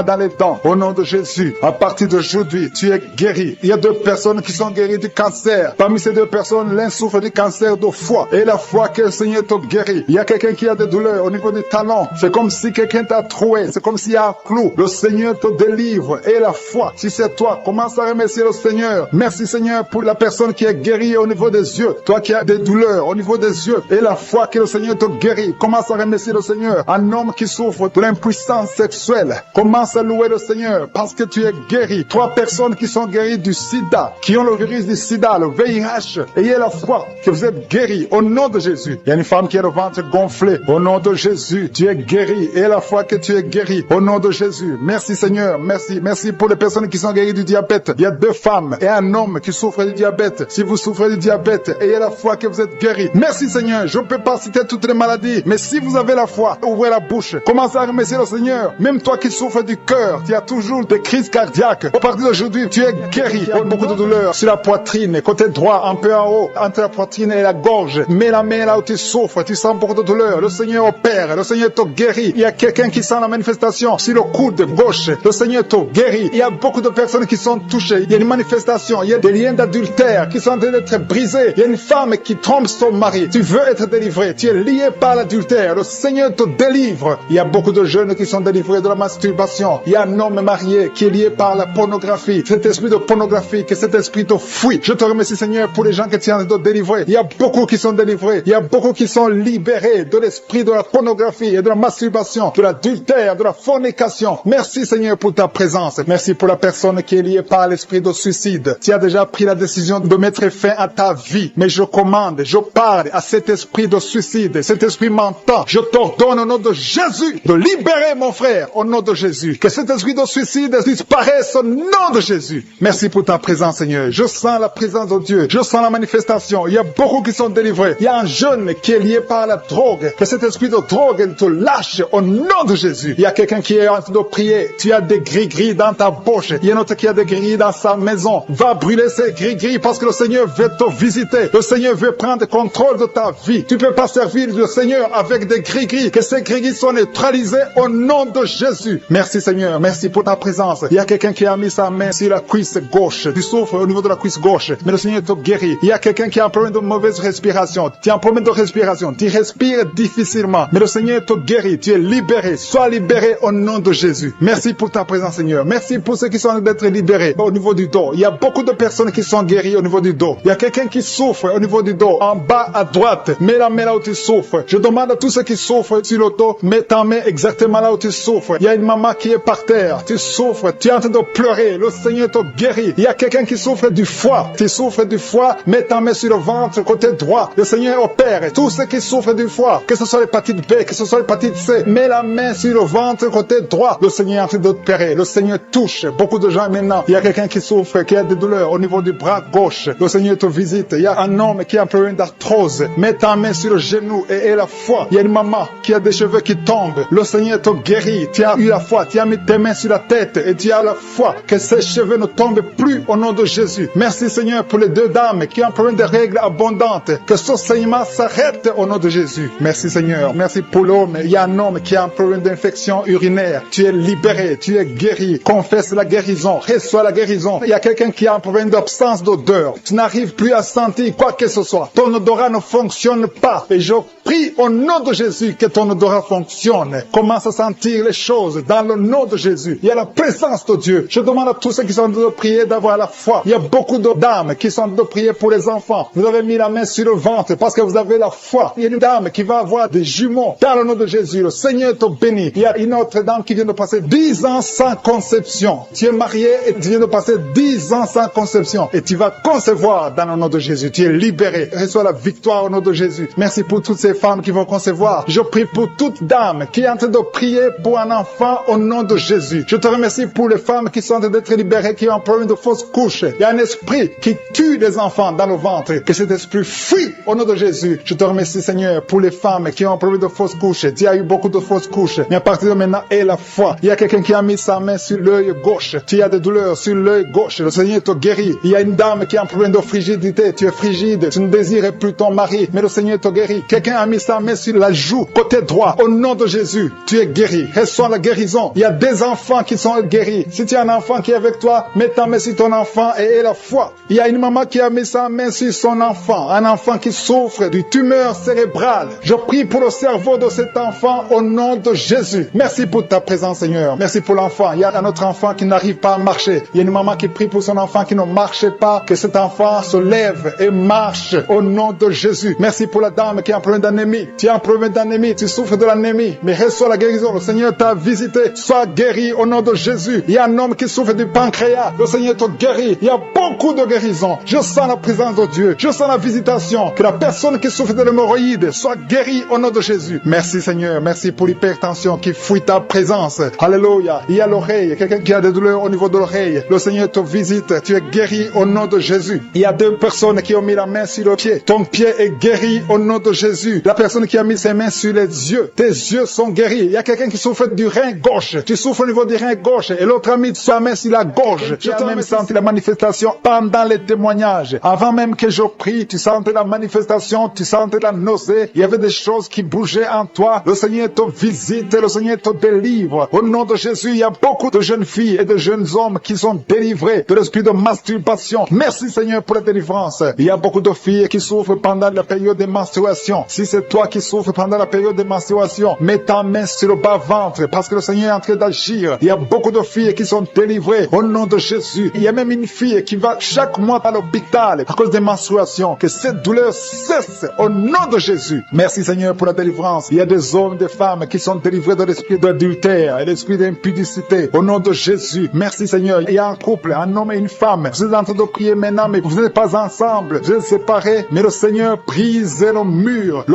dans les dents. Au nom de Jésus, à partir d'aujourd'hui, tu es guéri. Il y a 2 personnes qui sont guéries du cancer. Parmi ces 2 personnes, l'un souffre du cancer de foie et la foi que le Seigneur te guérit. Il y a quelqu'un qui a des douleurs au niveau des talons. C'est comme si quelqu'un t'a troué. C'est comme s'il y a un clou. Le Seigneur te délivre. Et la foi, si c'est toi, commence à remercier le Seigneur. Merci Seigneur pour la personne qui est guérie au niveau des yeux. Toi qui as des douleurs au niveau des yeux. Et la foi que le Seigneur te guérit. Commence à remercier le Seigneur. Un homme qui souffre de l'impuissance sexuelle. Commence à louer le Seigneur parce que tu es guéri. 3 personnes qui sont guéries du sida, qui ont le virus du sida, le VIH. Ayez la foi que vous êtes guéris au nom de Jésus. Il y a une femme qui a le ventre gonflé. Au nom de Jésus, tu es guéri. Et la foi que tu es guéri. Au nom de Jésus. Merci Seigneur. Merci pour les personnes qui sont guéries du diabète. Il y a 2 femmes et un homme qui souffrent du diabète. Si vous souffrez du diabète, ayez la foi que vous êtes guéri. Merci Seigneur. Je ne peux pas citer toutes les maladies. Mais si vous avez la foi, ouvrez la bouche. Commencez à remercier le Seigneur. Même toi qui souffres du cœur, tu as toujours des crises cardiaques. Au partir d'aujourd'hui, tu es guéri. Il y a beaucoup de douleurs sur la poitrine, côté droit, un peu en haut, entre la poitrine et la gorge. Mets la main là où tu souffres. Tu sens beaucoup de douleurs. Le Seigneur opère. Le Seigneur te guérit. Il y a quelqu'un qui sent la manifestation sur le coude gauche. Le Seigneur te guérit. Il y a beaucoup de personnes qui sont touchées. Il y a une manifestation. Il y a des liens d'adultère qui sont en train d'être brisés. Il y a une femme qui trompe son mari. Tu veux être délivré. Tu es lié par l'adultère. Le Seigneur te délivre. Il y a beaucoup de jeunes qui sont délivrés de la masturbation. Il y a un homme marié qui est lié par la pornographie. Cet esprit de pornographie, que cet esprit te fuit. Je te remercie Seigneur pour les gens que tu es en train de délivrer. Il y a beaucoup qui sont délivrés. Il y a beaucoup qui sont libérés de l'esprit de la pornographie et de la masturbation, de l'adultère, de la fornication. Merci Seigneur pour ta présence. Merci pour la personne qui est liée par l'esprit de suicide. Tu as déjà pris la décision de mettre fin à ta vie. Mais je commande, je parle à cet esprit de suicide, cet esprit mentant. Je t'ordonne au nom de Jésus de libérer mon frère au nom de Jésus. Que cet esprit de suicide disparaisse au nom de Jésus. Merci pour ta présence Seigneur. Je sens la présence de Dieu. Je sens la manifestation. Il y a beaucoup qui sont délivrés. Il y a un jeune qui est lié par la drogue. Que cet esprit de drogue te lâche au nom de Jésus. Il y a quelqu'un qui est en train de prier. Tu as des gris-gris dans ta bouche. Il y a un autre qui a des gris dans sa maison. Va brûler ces gris-gris parce que le Seigneur veut te visiter. Le Seigneur veut prendre contrôle de ta vie. Tu ne peux pas servir le Seigneur avec des gris-gris. Que ces gris-gris soient neutralisés au nom de Jésus. Merci Seigneur. Merci pour ta présence. Il y a quelqu'un qui a mis sa main sur la cuisse gauche. Tu souffres au niveau de la cuisse gauche. Mais le Seigneur te guérit. Il y a quelqu'un qui a un problème de mauvaise respiration. Tu as un problème de respiration. Tu respires difficilement. difficilement. Mais le Seigneur te guérit, tu es libéré. Sois libéré au nom de Jésus. Merci pour ta présence, Seigneur. Merci pour ceux qui sont en train d'être libérés au niveau du dos. Il y a beaucoup de personnes qui sont guéries au niveau du dos. Il y a quelqu'un qui souffre au niveau du dos, en bas à droite. Mets la main là où tu souffres. Je demande à tous ceux qui souffrent sur le dos, mets ta main exactement là où tu souffres. Il y a une maman qui est par terre. Tu souffres, tu es en train de pleurer. Le Seigneur te guérit. Il y a quelqu'un qui souffre du foie. Tu souffres du foie, mets ta main sur le ventre, côté droit. Le Seigneur opère. Tous ceux qui souffrent du foie, que ce soit l'hépatite B, que ce soit l'hépatite C, mets la main sur le ventre, côté droit. Le Seigneur est en train d'opérer. Le Seigneur touche beaucoup de gens maintenant. Il y a quelqu'un qui souffre, qui a des douleurs au niveau du bras gauche. Le Seigneur te visite. Il y a un homme qui a un problème d'arthrose. Mets ta main sur le genou et la foi. Il y a une maman qui a des cheveux qui tombent. Le Seigneur te guérit. Tu as eu la foi. Tu as mis tes mains sur la tête et tu as la foi que ces cheveux ne tombent plus au nom de Jésus. Merci Seigneur pour les deux dames qui ont un problème de règles abondantes. Que ce saignement s'arrête au nom de Jésus. Merci Seigneur. Merci pour l'homme. Il y a un homme qui a un problème d'infection urinaire. Tu es libéré. Tu es guéri. Confesse la guérison. Reçois la guérison. Il y a quelqu'un qui a un problème d'absence d'odeur. Tu n'arrives plus à sentir quoi que ce soit. Ton odorat ne fonctionne pas. Et je prie au nom de Jésus que ton odorat fonctionne. Commence à sentir les choses dans le nom de Jésus. Il y a la présence de Dieu. Je demande à tous ceux qui sont en train de prier d'avoir la foi. Il y a beaucoup de dames qui sont en train de prier pour les enfants. Vous avez mis la main sur le ventre parce que vous avez la foi. Il y a une dame qui va avoir des jumeaux dans le nom de Jésus. Le Seigneur te bénit. Il y a une autre dame qui vient de passer 10 ans sans conception. Tu es marié et tu viens de passer 10 ans sans conception. Et tu vas concevoir dans le nom de Jésus. Tu es libéré. Reçois la victoire au nom de Jésus. Merci pour toutes ces femmes qui vont concevoir. Je prie pour toute dame qui est en train de prier pour un enfant au nom de Jésus. Je te remercie pour les femmes qui sont en train d'être libérées, qui ont un problème de fausse couche. Il y a un esprit qui tue les enfants dans le ventre. Que cet esprit fuit au nom de Jésus. Je te remercie Seigneur pour les femmes qui ont un problème de fausse couche. Tu as eu beaucoup de fausses couches. Mais à partir de maintenant, aie la foi. Il y a quelqu'un qui a mis sa main sur l'œil gauche. Tu as des douleurs sur l'œil gauche. Le Seigneur te guérit. Il y a une dame qui a un problème de frigidité. Tu es frigide. Tu ne désires plus ton mari. Mais le Seigneur te guérit. Quelqu'un a mis sa main sur la joue, côté droit. Au nom de Jésus, tu es guéri. Reçois la guérison. Il y a des enfants qui sont guéris. Si tu as un enfant qui est avec toi, mets ta main sur ton enfant et aie la foi. Il y a une maman qui a mis sa main sur son enfant. Un enfant qui souffre d'une tumeur cérébrale. Je prie pour le cerveau de cet enfant au nom de Jésus. Merci pour ta présence, Seigneur. Merci pour l'enfant. Il y a un autre enfant qui n'arrive pas à marcher. Il y a une maman qui prie pour son enfant qui ne marche pas. Que cet enfant se lève et marche au nom de Jésus. Merci pour la dame qui a un problème d'anémie. Tu as un problème d'anémie. Tu souffres de l'anémie. Mais reçois la guérison. Le Seigneur t'a visité. Sois guéri au nom de Jésus. Il y a un homme qui souffre du pancréas. Le Seigneur te guérit. Il y a beaucoup de guérison. Je sens la présence de Dieu. Je sens la visitation. Que la personne qui souffre de l'hémorroïde soit guérie au nom de Jésus. Merci Seigneur. Merci pour l'hypertension qui fuit ta présence. Alléluia. Il y a l'oreille. Quelqu'un qui a des douleurs au niveau de l'oreille. Le Seigneur te visite. Tu es guéri au nom de Jésus. Il y a deux personnes qui ont mis la main sur le pied. Ton pied est guéri au nom de Jésus. La personne qui a mis ses mains sur les yeux. Tes yeux sont guéris. Il y a quelqu'un qui souffre du rein gauche. Tu souffres au niveau du rein gauche. Et l'autre a mis sa main sur la gorge. Tu as même senti la manifestation pendant les témoignages. Avant même que je prie, tu sentais la manifestation. Tu sentais la nausée. Il y avait des choses qui bougeaient en toi. Le Seigneur te visite. Le Seigneur te délivre. Au nom de Jésus, il y a beaucoup de jeunes filles et de jeunes hommes qui sont délivrés de l'esprit de masturbation. Merci Seigneur pour la délivrance. Il y a beaucoup de filles qui souffrent pendant la période de menstruation. Si c'est toi qui souffres pendant la période de menstruation, mets ta main sur le bas-ventre parce que le Seigneur est en train d'agir. Il y a beaucoup de filles qui sont délivrées au nom de Jésus. Il y a même une fille qui va chaque mois à l'hôpital à cause des menstruations. Que cette douleur cesse au nom de Jésus. Merci Seigneur pour la délivrance. Il y a des hommes, des femmes qui sont délivrés de l'esprit d'adultère et l'esprit d'impudicité. Au nom de Jésus. Merci Seigneur. Il y a un couple, un homme et une femme. Vous êtes en train de prier maintenant, mais vous n'êtes pas ensemble. Vous êtes séparés, mais le Seigneur brise le mur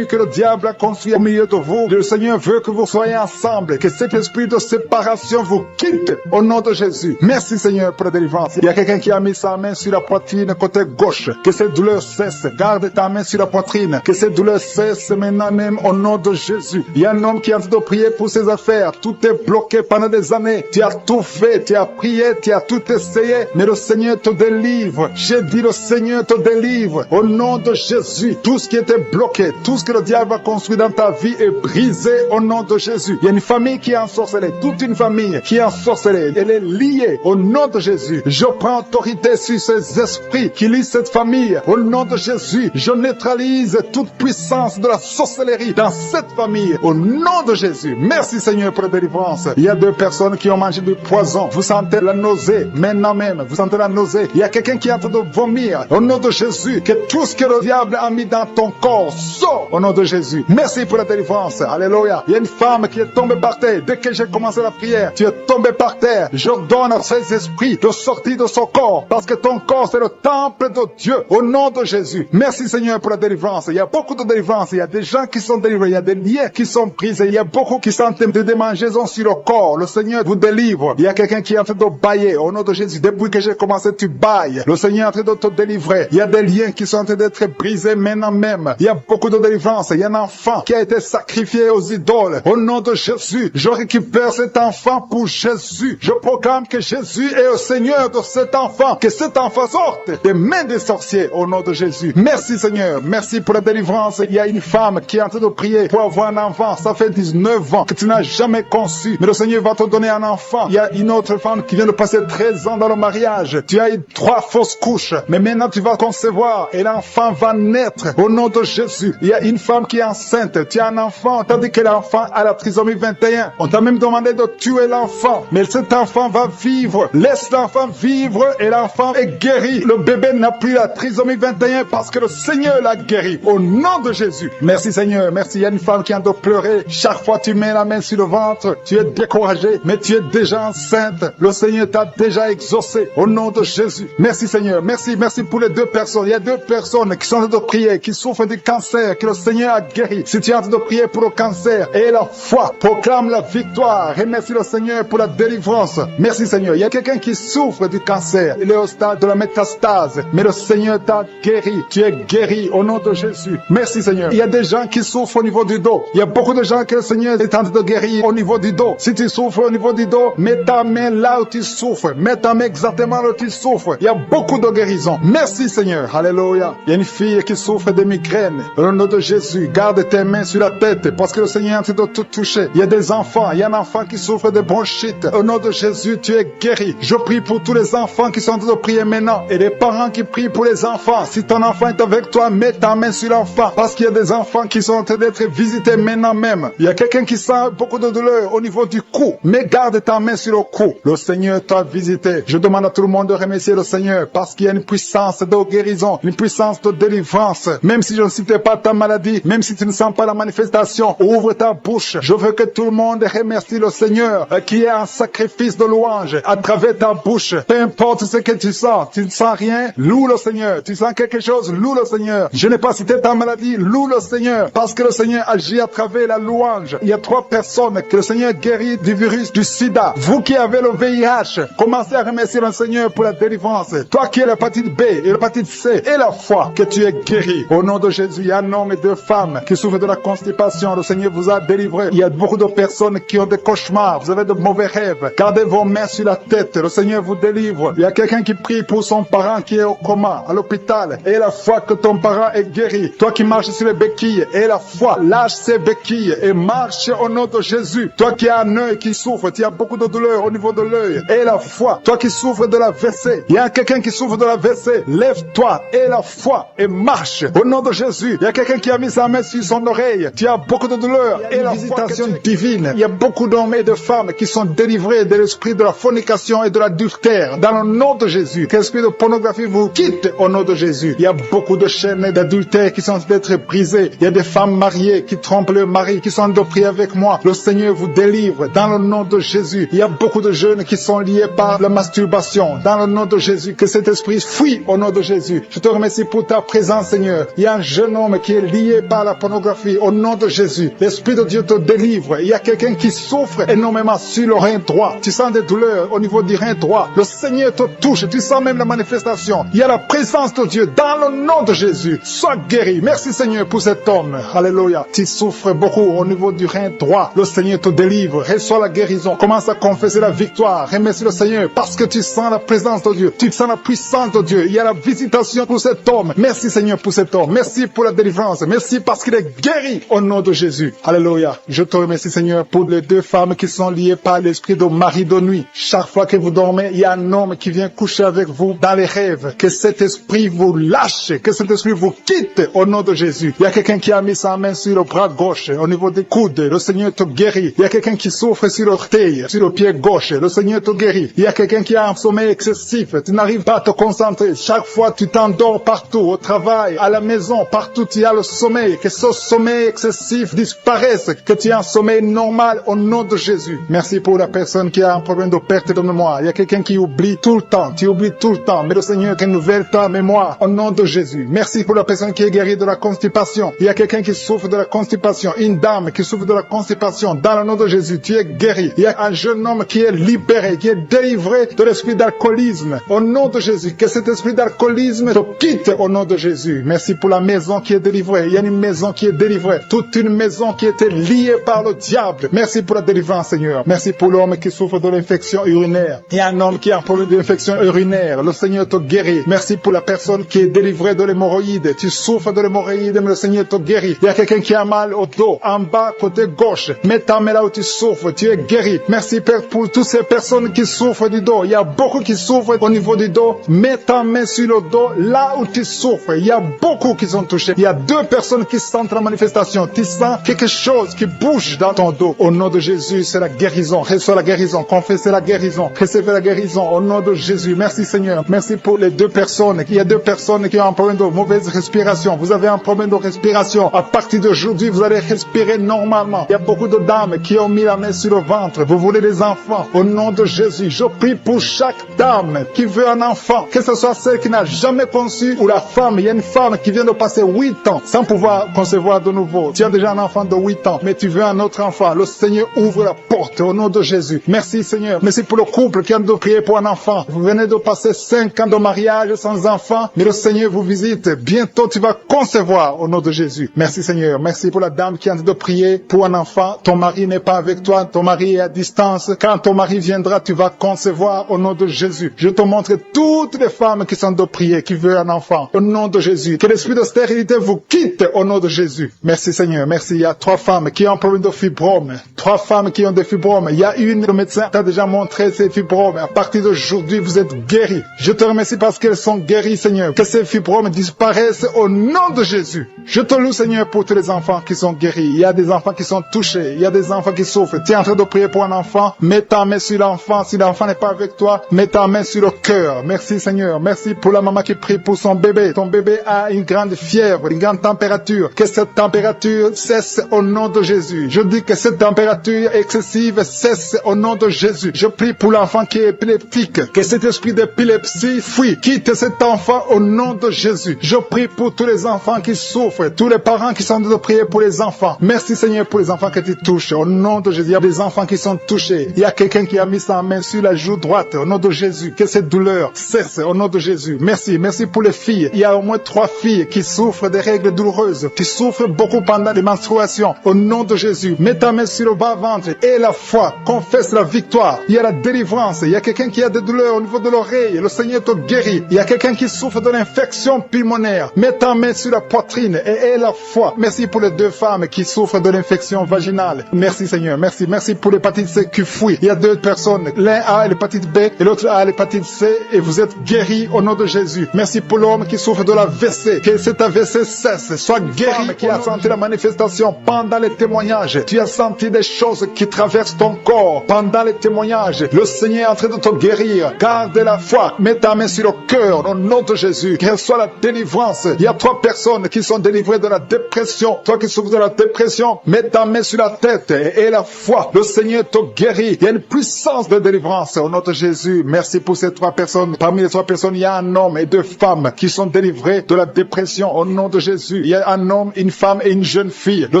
que le diable a construit au milieu de vous. Le Seigneur veut que vous soyez ensemble, que cet esprit de séparation vous quitte au nom de Jésus. Merci Seigneur pour la délivrance. Il y a quelqu'un qui a mis sa main sur la poitrine côté gauche. Que cette douleur cesse. Garde ta main sur la poitrine. Que cette douleur cesse maintenant même au nom de Jésus. Il y a un homme qui est en train de prier pour ses affaires. Tout est bloqué pendant des années. Tu as tout fait, tu as prié, tu as tout essayé, mais le Seigneur te délivre. J'ai dit le Seigneur te délivre. Au nom de Jésus, tout ce qui était bloqué, tout ce que le diable a construit dans ta vie est brisé au nom de Jésus. Il y a une famille qui est ensorcelée, toute une famille qui est ensorcelée. Elle est liée au nom de Jésus. Je prends autorité sur ces esprits qui lient cette famille. Au nom de Jésus, je neutralise toute puissance de la sorcellerie dans cette famille. Au nom de Jésus. Merci Seigneur pour la délivrance. Il y a 2 personnes qui ont mangé du poison. Vous sentez la nausée. Maintenant même, vous sentez la nausée. Il y a quelqu'un qui est en train de vomir. Au nom de Jésus, que tout ce que le diable a mis dans ton corps sort au nom de Jésus. Merci pour la délivrance. Alléluia. Il y a une femme qui est tombée par terre. Dès que j'ai commencé la prière, tu es tombé par terre. J'ordonne à ces esprits de sortir de son corps parce que ton corps c'est le temple de Dieu. Au nom de Jésus. Merci Seigneur pour la délivrance. Il y a beaucoup de délivrance. Il y a des gens qui sont délivrés. Il y a des liens qui sont brisés. Il y a beaucoup qui sont en train de démangeaisons sur le corps. Le Seigneur vous délivre. Il y a quelqu'un qui est en train de bailler. Au nom de Jésus. Depuis que j'ai commencé, tu bailles. Le Seigneur est en train de te délivrer. Il y a des liens qui sont en train d'être brisés maintenant même. Il y a beaucoup de délivrance. Il y a un enfant qui a été sacrifié aux idoles. Au nom de Jésus, je récupère cet enfant pour Jésus. Je proclame que Jésus est le Seigneur de cet enfant. Que cet enfant sorte des mains des sorciers au nom de Jésus. Merci Seigneur. Merci pour la délivrance. Il y a une femme qui est en train de prier pour avoir un enfant. Ça fait 19 ans que tu n'as jamais conçu. Mais le Seigneur va te donner un enfant. Il y a une autre femme qui vient de passer 13 ans dans le mariage. Tu as eu 3 fausses couches. Mais maintenant tu vas concevoir et l'enfant va naître au nom de Jésus. Il y a une femme qui est enceinte. Tu as un enfant. Tandis que l'enfant a la trisomie 21. On t'a même demandé de tuer l'enfant. Mais cet enfant va vivre. Laisse l'enfant vivre et l'enfant est guéri. Le bébé n'a plus la trisomie 21 parce que le Seigneur l'a guéri. Au nom de Jésus. Merci Seigneur. Merci. Il y a une femme qui a de pleurer. Chaque fois tu mets la main sur le ventre, tu es découragé, mais tu es déjà enceinte. Le Seigneur t'a déjà exaucé. Au nom de Jésus. Merci Seigneur. Merci pour les 2 personnes. Il y a 2 personnes qui sont en train de prier, qui souffrent du cancer, que le Seigneur a guéri. Si tu es en train de prier pour le cancer et la foi, proclame la victoire. Remercie le Seigneur pour la délivrance. Merci Seigneur. Il y a quelqu'un qui souffre du cancer. Il est au stade de la métastase, mais le Seigneur t'a guéri. Tu es guéri au nom de Jésus. Merci Seigneur. Il y a des gens qui souffrent au niveau du dos. Il y a beaucoup de gens que le Seigneur est en train de guérir au niveau du dos. Si tu souffres au niveau du dos, mets ta main là où tu souffres. Mets ta main exactement là où tu souffres. Il y a beaucoup de guérisons. Merci Seigneur. Alléluia. Il y a une fille qui souffre de migraines. Au nom de Jésus, garde tes mains sur la tête parce que le Seigneur est en train de tout toucher. Il y a des enfants. Il y a un enfant qui souffre de bronchite. Au nom de Jésus, tu es guéri. Je prie pour tous les enfants qui sont en train de prier maintenant et les parents qui prient pour les enfants. Si ton enfant est avec toi, mets ta main sur l'enfant parce qu'il y a des enfants qui sont en train d'être visités maintenant même. Il y a quelqu'un qui sent beaucoup de douleur au niveau du cou, mais garde ta main sur le cou. Le Seigneur t'a visité. Je demande à tout le monde de remercier le Seigneur parce qu'il y a une puissance de guérison, une puissance de délivrance. Même si je ne citais pas ta maladie, même si tu ne sens pas la manifestation, ouvre ta bouche. Je veux que tout le monde remercie le Seigneur qui est un sacrifice de louange à travers ta bouche. Peu importe ce que tu ne sens rien, loue le Seigneur. Tu sens quelque chose, loue le Seigneur. Je n'ai pas cité ta maladie, loue le Seigneur parce que le Seigneur agit à travers la louange. Il y a 3 personnes que le Seigneur guérit du virus du sida. Vous qui avez le VIH, commencez à remercier le Seigneur pour la délivrance. Toi qui as l'hépatite B et l'hépatite C et la foi, que tu es guéri. Au nom de Jésus, il y a un homme et 2 femmes qui souffrent de la constipation. Le Seigneur vous a délivré. Il y a beaucoup de personnes qui ont des cauchemars. Vous avez de mauvais rêves. Gardez vos mains sur la tête. Le Seigneur vous délivre. Il y a quelqu'un qui prie pour son parent qui est au coma, à l'hôpital. Et la foi que ton parent est guéri. Toi qui marches sur les béquilles et la foi, lâche ces béquilles et marche au nom de Jésus. Toi qui as un œil qui souffre, tu as beaucoup de douleur au niveau de l'œil. Et la foi, toi qui souffres de la WC, il y a quelqu'un qui souffre de la WC, lève-toi et la foi et marche au nom de Jésus. Il y a quelqu'un qui a mis sa main sur son oreille, tu as beaucoup de douleur et la visitation divine. Il y a beaucoup d'hommes et de femmes qui sont délivrés de l'esprit de la fornication et de l'adultère dans le nom de Jésus. Que l'esprit de pornographie vous quitte au nom de Jésus. Il y a beaucoup de chaînes d'adultère qui sont en train d'être brisées. Il y a des femmes mariées qui trompent leur mari, qui sont en train de prier avec moi. Le Seigneur vous délivre dans le nom de Jésus. Il y a beaucoup de jeunes qui sont liés par la masturbation dans le nom de Jésus. Que cet esprit fuit au nom de Jésus. Je te remercie pour ta présence, Seigneur. Il y a un jeune homme qui est lié par la pornographie au nom de Jésus. L'Esprit de Dieu te délivre. Il y a quelqu'un qui souffre énormément sur le rein droit. Tu sens des douleurs au niveau du rein droit. Le Seigneur te touche. Tu sens même la manifestation. Il y a la présence de Dieu dans le nom de Jésus. Sois guéri. Merci Seigneur pour cet homme. Alléluia. Tu souffres beaucoup au niveau du rein droit. Le Seigneur te délivre. Reçois la guérison. Commence à confesser la victoire. Remercie le Seigneur parce que tu sens la présence de Dieu. Tu sens la puissance de Dieu. Il y a la visitation pour cet homme. Merci Seigneur pour cet homme. Merci pour la délivrance. Merci parce qu'il est guéri au nom de Jésus. Alléluia. Je te remercie Seigneur pour les 2 femmes qui sont liées par l'esprit de mari de nuit. Chaque fois que vous dormez, il y a un homme qui vient coucher avec vous dans les rêves. Que cet esprit vous lâche. Que cet esprit vous quitte au nom de Jésus. Il y a quelqu'un qui a mis sa main sur le bras gauche, au niveau des coudes, le Seigneur te guérit. Il y a quelqu'un qui souffre sur l'orteil, sur le pied gauche, le Seigneur te guérit. Il y a quelqu'un qui a un sommeil excessif, tu n'arrives pas à te concentrer. Chaque fois tu t'endors partout, au travail, à la maison, partout tu as le sommeil. Que ce sommeil excessif disparaisse, que tu aies un sommeil normal au nom de Jésus. Merci pour la personne qui a un problème de perte de mémoire. Il y a quelqu'un qui oublie tout le temps, tu oublies tout le temps, mais le Seigneur renouvelle ta mémoire au nom de Jésus. Merci pour la personne qui est guérie de la constipation. Il y a quelqu'un qui souffre de la constipation, une dame qui souffre de la constipation. Dans le nom de Jésus, tu es guéri. Il y a un jeune homme qui est libéré, qui est délivré de l'esprit d'alcoolisme. Au nom de Jésus, que cet esprit d'alcoolisme te quitte au nom de Jésus. Merci pour la maison qui est délivrée. Il y a une maison qui est délivrée. Toute une maison qui était liée par le diable. Merci pour la délivrance, Seigneur. Merci pour l'homme qui souffre de l'infection urinaire. Il y a un homme qui a un problème d'infection urinaire. Le Seigneur te guérit. Merci pour la personne qui est délivrée de l'hémorroïde. Tu souffres de l'hémorroïde, mais le Seigneur te guérit. Il y a quelqu'un qui a mal au dos, en bas, côté gauche. Mets ta main là où tu souffres. Tu es guéri. Merci, Père, pour toutes ces personnes qui souffrent du dos. Il y a beaucoup qui souffrent au niveau du dos. Mets ta main sur le dos, là où tu souffres. Il y a beaucoup qui sont touchés. Il y a 2 personnes qui sentent la manifestation. Tu sens quelque chose qui bouge dans ton dos. Au nom de Jésus, c'est la guérison. Reçois la guérison. Confessez la guérison. Recevez la guérison. Au nom de Jésus. Merci, Seigneur. Merci pour les 2 personnes. Il y a 2 personnes qui ont un problème de mauvaise respiration. Vous avez un problème de respiration. À partir d'aujourd'hui, vous allez respirer normalement. Il y a beaucoup de dames qui ont mis la main sur le ventre. Vous voulez des enfants. Au nom de Jésus, je prie pour chaque dame qui veut un enfant. Que ce soit celle qui n'a jamais conçu ou la femme. Il y a une femme qui vient de passer 8 ans sans pouvoir concevoir de nouveau. Tu as déjà un enfant de 8 ans, mais tu veux un autre enfant. Le Seigneur ouvre la porte au nom de Jésus. Merci, Seigneur. Merci pour le couple qui a de prier pour un enfant. Vous venez de passer 5 ans de mariage sans enfant, mais le Seigneur vous visite. Bientôt, tu vas concevoir au nom de Jésus. Merci, Seigneur. Merci pour la dame qui a de prier pour un enfant. Ton mari n'est pas avec toi. Ton mari est à distance. Quand ton mari viendra, tu vas concevoir au nom de Jésus. Je te montre toutes les femmes qui sont de prier, qui veulent un enfant. Au nom de Jésus. Que l'esprit de stérilité vous quitte au nom de Jésus. Merci, Seigneur. Merci. Il y a 3 femmes qui ont un problème de fibrome. 3 femmes qui ont des fibromes. Il y a une, le médecin t'a déjà montré ces fibromes. À partir d'aujourd'hui, vous êtes guéris. Je te remercie parce qu'elles sont guéries, Seigneur. Que ces fibromes disparaissent au nom de Jésus. Je te loue, Seigneur, pour tous les enfants qui sont guéris. Il y a des enfants qui sont touchés. Il y a des enfants qui souffrent. Tu es en train de prier pour un enfant. Mets ta main sur l'enfant. Si l'enfant n'est pas avec toi, mets ta main sur le cœur. Merci, Seigneur. Merci pour la maman qui prie pour son bébé. Ton bébé a une grande fièvre, une grande température. Que cette température cesse au nom de Jésus. Je dis que cette température excessive cesse au nom de Jésus. Je prie pour l'enfant qui est épileptique. Que cet esprit d'épilepsie fuit. Quitte cet enfant au nom de Jésus. Je prie pour tous les enfants qui souffrent. Tous les parents qui sont en train de prier pour les enfants. Merci, Seigneur, pour les enfants que tu touches. Au nom de Jésus. Il y a des enfants qui sont touchés. Il y a quelqu'un qui a mis sa main sur la joue droite. Au nom de Jésus. Que cette douleur cesse au nom de Jésus. Merci. Merci pour les filles. Il y a au moins 3 filles qui souffrent des règles douloureuses. Qui souffrent beaucoup pendant les menstruations. Au nom de Jésus. Mets ta main sur le bas-ventre et la foi. Confesse la victoire. Il y a la délivrance. Il y a quelqu'un qui a des douleurs au niveau de l'oreille. Le Seigneur te guérit. Il y a quelqu'un qui souffre de l'infection pulmonaire. Mets ta main sur la poitrine et aie la foi. Merci pour les 2 femmes qui souffrent de l'infection vaginale. Merci, Seigneur. Merci. Merci pour l'hépatite C qui fuit. Il y a 2 personnes. L'un a l'hépatite B et l'autre a l'hépatite C et vous êtes guéris au nom de Jésus. Merci pour l'homme qui souffre de l'AVC. Que cet AVC cesse. Sois guéri. Qui a senti la manifestation pendant les témoignages. Tu as senti des choses qui traversent ton corps pendant les témoignages. Le Seigneur est en train de te guérir. Garde la foi. Mets ta main sur le cœur au nom de Jésus. Qu'elle soit la délivrance. Il y a 3 personnes qui sont délivrées de la dépression. Toi qui souffres de la dépression, mets ta main sur la tête et la foi. Le Seigneur te guérit. Il y a une puissance de délivrance au nom de Jésus. Merci pour ces 3 personnes. Parmi les 3 personnes, il y a un homme et 2 femmes qui sont délivrés de la dépression au nom de Jésus. Il y a un homme, une femme et une jeune fille. Le